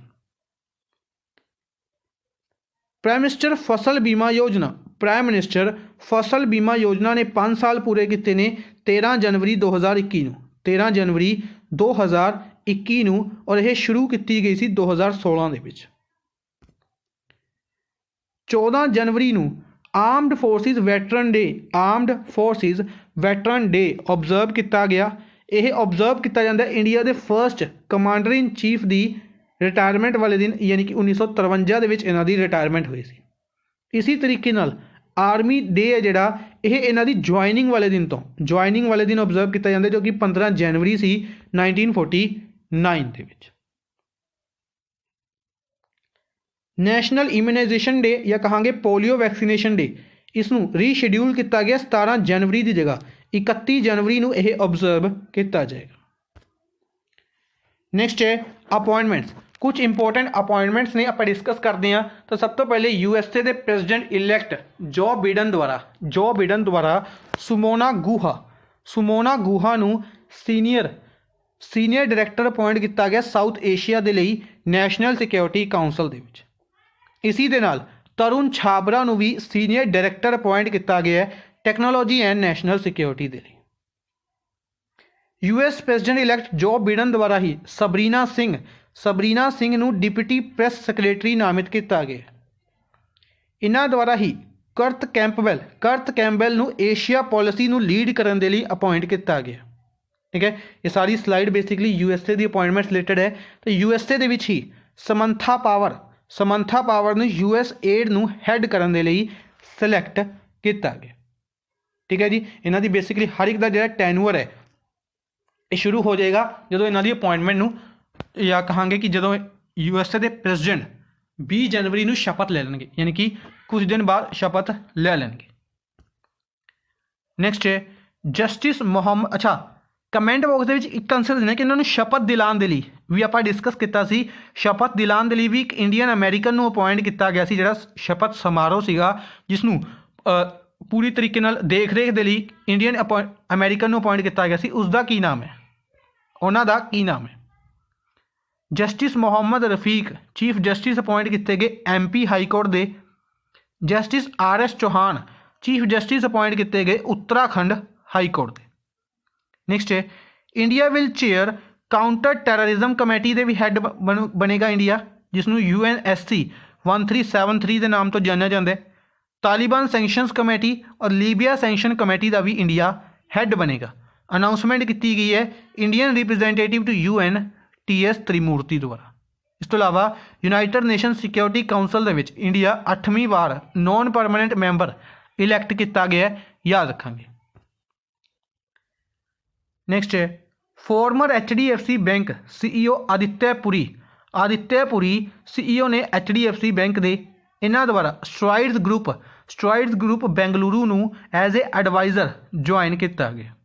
प्राइम मिनिस्टर फसल बीमा योजना, प्राइम मिनिस्टर फसल बीमा योजना ने 5 साल पूरे किए ने 13 जनवरी 2021 ਨੂੰ, 13 जनवरी 2021 ਨੂੰ, और यह शुरू की गई सी 2016 ਦੇ ਵਿੱਚ। 14 जनवरी ਨੂੰ armed forces veteran day observe किया गया। यह ऑब्जर्व किया जाता है इंडिया के फर्स्ट कमांडर इन चीफ की रिटायरमेंट वाले दिन, यानी कि 1953 के इन्हों की रिटायरमेंट हुई सी। इसी तरीके नाल आर्मी डे है जोड़ा यह इन्हों की ज्वाइनिंग वाले दिन ऑब्जर्व किया जाता है, जो कि 15 जनवरी सी 1949 के विच। नैशनल इम्यूनाइजेशन डे या कहांगे पोलियो वैक्सीनेशन डे, इसनू रीशेड्यूल किया गया 17 जनवरी की जगह 31 जनवरी को यह ऑब्जर्व किया जाएगा। नेक्स्ट है अपॉइंटमेंट्स। कुछ इंपॉर्टेंट अपॉइंटमेंट्स ने आप डिस्कस करते हैं। तो सब तो पहले यूएसए के प्रेजिडेंट इलैक्ट जो बिडन द्वारा सुमोना गुहा नू सीनियर डायरैक्टर अपॉइंट किया गया साउथ एशिया के लिए नैशनल सिक्योरिटी काउंसल के विच। इसी दे नाल तरुण छाबरा नू भी सीनियर डायरैक्टर अपॉइंट किया गया है टैक्नोलॉजी एंड नैशनल सिक्योरिटी के लिए। यूएस प्रेजिडेंट इलैक्ट जो बिडन द्वारा ही सबरीना सिंह नू डिप्टी प्रेस सैक्रटरी नामित किया गया। इन्हां द्वारा ही कर्ट कैंपबेल नू एशिया पॉलिसी नू लीड करने के लिए अपॉइंट किया गया। ठीक है, ये सारी स्लाइड बेसिकली यूएसए की अपॉइंटमेंट रिलेटेड है। तो यूएसए के विच ही समंथा पावर नू यूएस एड नू हैड करने के लिए सिलैक्ट किया गया। ठीक है जी, इन्हां दी बेसिकली हर एक का जो टैनूअर है ये शुरू हो जाएगा जो इन्हां दी अपॉइंटमेंट नू, या कहांगे कि जो यूएसए के प्रेजिडेंट 20 जनवरी नू शपथ ले लेंगे, यानी कि कुछ दिन बाद शपथ ले लेंगे। नेक्स्ट है जस्टिस मोहम्मद। अच्छा, कमेंट बॉक्स के एक आंसर देना कि इन्होंने शपथ दिलाने के लिए भी आप डिस्कस किया सी। शपथ दिलाने के लिए भी एक इंडियन अमेरिकन को अपॉइंट किया गया सी, जिहड़ा शपथ समारोह सीगा, जिसनों पूरी तरीके नाल देख रेख के लिए इंडियन अमेरिकन को अपॉइंट किया गया सी। उसका की नाम है, उन्हों का की नाम है? Justice Mohammad Rafiq chief justice appoint किए गए MP हाई कोर्ट के। Justice RS Chauhan chief justice appoint किए गए उत्तराखंड हाई कोर्ट के। नेक्स्ट है India will chair counter terrorism committee के भी हैड बनेगा इंडिया, जिसनों UNSC 1373 के नाम तो जाना जाता है। तालिबान सैंक्शनस कमेटी और लीबिया सैंक्शन कमेटी का भी इंडिया हैड बनेगा। अनाउंसमेंट की गई है Indian representative to UN TS Tirumurti द्वारा। इस तो अलावा यूनाइटेड नेशन सिक्योरिटी काउंसल के विच इंडिया 8वीं बार नॉन परमानेंट मैंबर इलैक्ट किया गया है, याद रखेंगे। नेक्स्ट है former HDFC bank CEO Aditya Puri CEO ने HDFC बैंक के इन्हां द्वारा स्ट्राइड्स ग्रुप बेंगलुरु नू एज ए एडवाइजर ज्वाइन किया गया।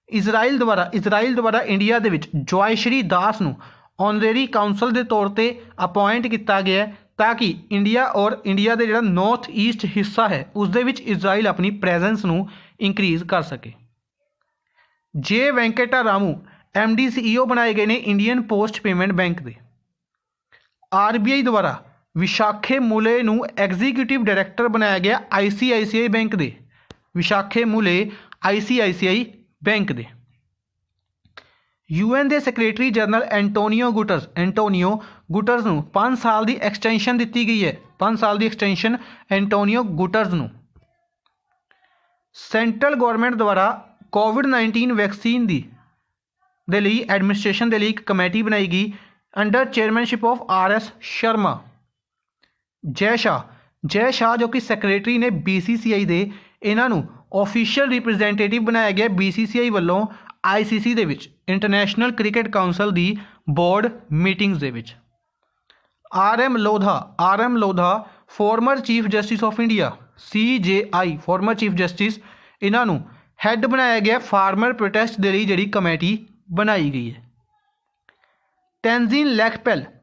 इजराइल द्वारा इंडिया के विच जॉयश्री दास नू ऑनरेरी काउंसल के तौर पर अपॉइंट किया गया ताकि इंडिया के जो नॉर्थ ईस्ट हिस्सा है उसदे विच इजराइल अपनी प्रेजेंस नू इंक्रीज कर सके। जे वेंकटा रामू MD CEO बनाए गए ने इंडियन पोस्ट पेमेंट बैंक के। RBI द्वारा विशाखे मुले नू एग्जीक्यूटिव डायरैक्टर बनाया गया ICICI बैंक के। विशाखे मुले ICICI बैंक के। UN के सैक्रटरी जनरल एंटोनियो गुटर्स नू 5 साल की एक्सटेंशन दी गई है। 5 साल की एक्सटेंशन एंटोनियो गुटर्स नू। सेंट्रल गवर्नमेंट द्वारा कोविड-19 वैक्सीन की ਦੇ ਲਈ ਐਡਮਿਨਿਸਟ੍ਰੇਸ਼ਨ ਦੇ ਲਈ ਇੱਕ ਕਮੇਟੀ ਬਣਾਈ ਗਈ under chairmanship of RS Sharma. ਜੈ ਸ਼ਾਹ ਜੋ ਕਿ ਸੈਕਟਰੀ ਨੇ BCCI ਦੇ, ਇਹਨਾਂ ਨੂੰ ਆਫੀਸ਼ੀਅਲ ਰਿਪਰੈਜ਼ੈਂਟੇਟਿਵ ਬਣਾਇਆ ਗਿਆ BCCI ਵੱਲੋਂ ICC ਦੇ ਵਿੱਚ, ਇੰਟਰਨੈਸ਼ਨਲ ਕ੍ਰਿਕਟ ਕਾਉਂਸਲ ਦੀ ਬੋਰਡ ਮੀਟਿੰਗਸ ਦੇ ਵਿੱਚ। RM Lodha former chief justice of India CJI former chief justice, ਇਹਨਾਂ ਨੂੰ ਹੈੱਡ ਬਣਾਇਆ ਗਿਆ ਫਾਰਮਰ ਪ੍ਰੋਟੈਸਟ ਦੇ ਲਈ ਜਿਹੜੀ ਕਮੇਟੀ ਬਣਾਈ ਗਈ ਹੈ।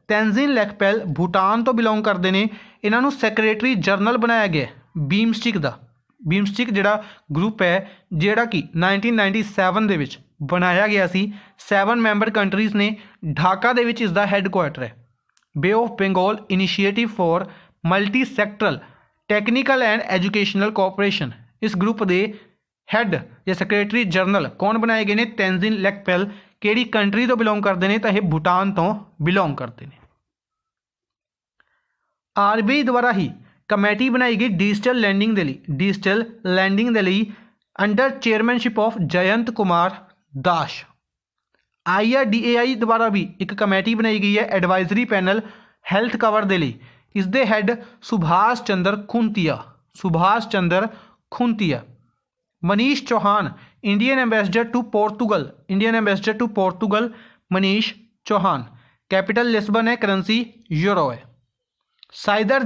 ਤੈਨਜ਼ੀਨ ਲੈਕਪੈਲ ਭੂਟਾਨ ਤੋਂ ਬਿਲੋਂਗ ਕਰਦੇ ਨੇ, ਇਹਨਾਂ ਨੂੰ ਸੈਕਟਰੀ ਜਨਰਲ ਬਣਾਇਆ ਗਿਆ ਬਿਮਸਟਿਕ ਦਾ। ਬਿਮਸਟਿਕ ਜਿਹੜਾ ਗਰੁੱਪ ਹੈ ਜਿਹੜਾ ਕਿ 1997 ਦੇ ਵਿੱਚ ਬਣਾਇਆ ਗਿਆ ਸੀ। 7 ਮੈਂਬਰ ਕੰਟਰੀਜ਼ ਨੇ, ਢਾਕਾ ਦੇ ਵਿੱਚ ਇਸ ਦਾ ਹੈੱਡਕੁਆਟਰ ਹੈ। Bay of Bengal initiative for multi sectoral technical and educational cooperation, ਇਸ ਗਰੁੱਪ ਦੇ ਹੈੱਡ ਜਾਂ ਸੈਕਟਰੀ ਜਨਰਲ ਕੌਣ ਬਣਾਏ ਗਏ ਨੇ? ਤੈਨਜ਼ੀਨ ਲੈਕਪੈਲ। ਕਿਹੜੀ ਕੰਟਰੀ ਤੋਂ ਬਿਲੋਂਗ ਕਰਦੇ ਨੇ? ਤਾਂ ਇਹ ਭੂਟਾਨ ਤੋਂ ਬਿਲੋਂਗ ਕਰਦੇ ਨੇ। RBI ਦੁਆਰਾ ਹੀ ਕਮੇਟੀ ਬਣਾਈ ਗਈ ਡਿਜੀਟਲ ਲੈਂਡਿੰਗ ਦੇ ਲਈ under chairmanship of Jayant Kumar Das. IRDAI ਦੁਆਰਾ ਵੀ ਇੱਕ ਕਮੇਟੀ ਬਣਾਈ ਗਈ ਹੈ ਐਡਵਾਈਜ਼ਰੀ ਪੈਨਲ ਹੈਲਥ ਕਵਰ ਦੇ ਲਈ। ਇਸ ਦੇ head Subhash Chandra Khuntia. Manish Chauhan Indian ambassador to Portugal Manish Chauhan. Capital Lisbon है, करंसी यूरो है। साइदर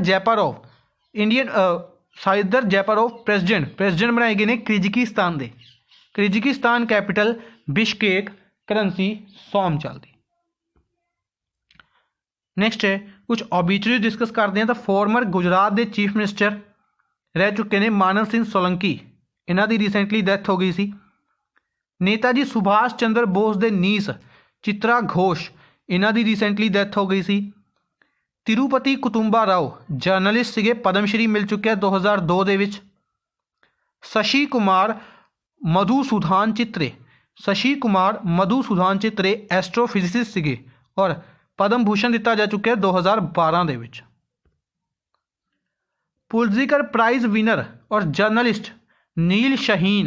जैपरोव प्रेसिडेंट बनाए गए ने किर्गिस्तान दे। Kyrgyzstan capital Bishkek, currency som चलती। नैक्सट है कुछ ऑबिचुरी डिस्कस करते हैं। तो फॉर्मर गुजरात के चीफ मिनिस्टर रह चुके हैं मानव सिंह सोलंकी, इन्हों की रिसेंटली डेथ हो गई सी। नेताजी सुभाष चंद्र बोस के नीस चित्रा घोष, इन्हों की रिसेंटली डेथ हो गई सी। तिरुपति कुटुंबा राव जर्नलिस्ट से पद्मश्री मिल चुके हैं 2002 दे विच। शशि कुमार मधुसूदन चित्रे एस्ट्रोफिजिसिस्ट से और पद्म भूषण दिता जा चुका है 2012 दे विच। पुलित्ज़र प्राइज़ विनर और जर्नलिस्ट नील शाहीन,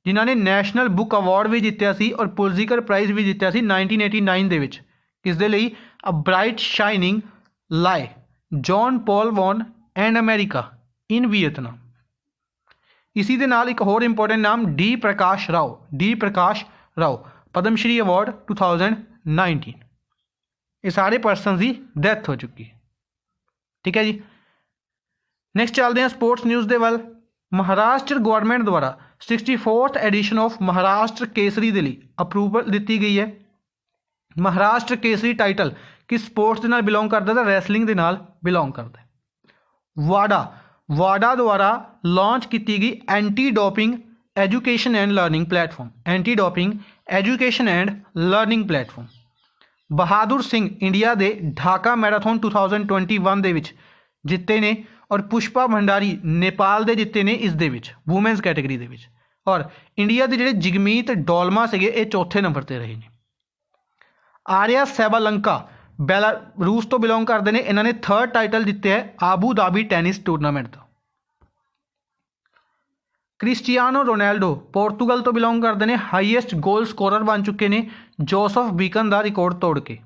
जिन्होंने नैशनल बुक अवार्ड भी जितया सी और पुलित्ज़र प्राइज़ भी जितया सी 1989 दे विच। किस दे लई? A bright shining lie, John Paul Vann and America in Vietnam. इसी दे नाल एक होर इंपॉर्टेंट नाम डी प्रकाश राव पद्मश्री अवार्ड 2019। ये सारे परसन की डेथ हो चुकी है। ठीक है जी। नैक्सट चलते हैं स्पोर्ट्स न्यूज़ के वाल। महाराष्ट्र गवर्नमेंट द्वारा 64th addition of Maharashtra Kesari के लिए अप्रूवल दी गई है। महाराष्ट्र केसरी टाइटल किस स्पोर्ट्स के नाल बिलोंग करता है? रैसलिंग के नाल बिलोंग करता है। वाडा द्वारा लॉन्च की गई anti doping education and learning platform. Bahadur Singh India के ढाका मैराथन 2021 दे विच जिते ने और पुष्पा भंडारी नेपाल दे जिते ने इस दे विच वूमेंस कैटेगरी दे विच। और इंडिया के जिहड़े जिगमीत डोलमा से ये चौथे नंबर पर रहे हैं। आर्या सैबालंका बेलारूस तो बिलोंग करते हैं, इन्होंने 3rd टाइटल जीते है आबू धाबी टेनिस टूरनामेंट का। क्रिस्टियानो रोनाल्डो पोर्तुगल तो बिलोंग करते हैं, हाईएस्ट गोल स्कोरर बन चुके हैं जोसफ बीकन का रिकॉर्ड तोड़ के।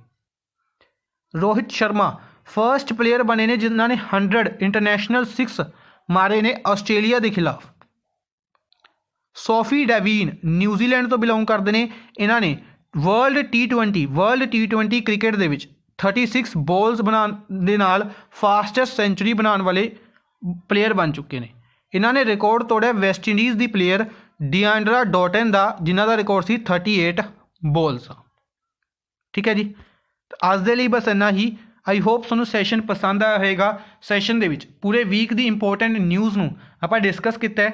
रोहित शर्मा फर्स्ट प्लेयर बने ने जिन्होंने 100 इंटरनेशनल 6 मारे ने ऑस्ट्रेलिया के खिलाफ। सोफी डेवीन न्यूजीलैंड तो बिलोंग करते हैं, इन्होंने वर्ल्ड T20 क्रिकेट दे विच 36 बॉल्स बनाने नाल फास्टेस्ट सेंचुरी बनाने वाले प्लेयर बन चुके हैं। इन्होंने रिकॉर्ड तोड़िया वैस्ट इंडीज़ की प्लेयर डियांड्रा डॉटन का, जिन्हों का रिकॉर्ड सी 38 बॉल्स। ठीक है जी। तो अज दे लई बस इन्ना ही। आई होप तुहानूं सैशन पसंद आया होगा। सैशन दे विच पूरे वीक की इंपोर्टेंट न्यूज़ नूं आपां डिस्कस किया है।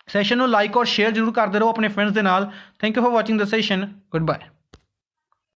सैशन को लाइक और शेयर जरूर करते रहो अपने फ्रेंड्स के नाल। Thank you for watching the session. Good bye.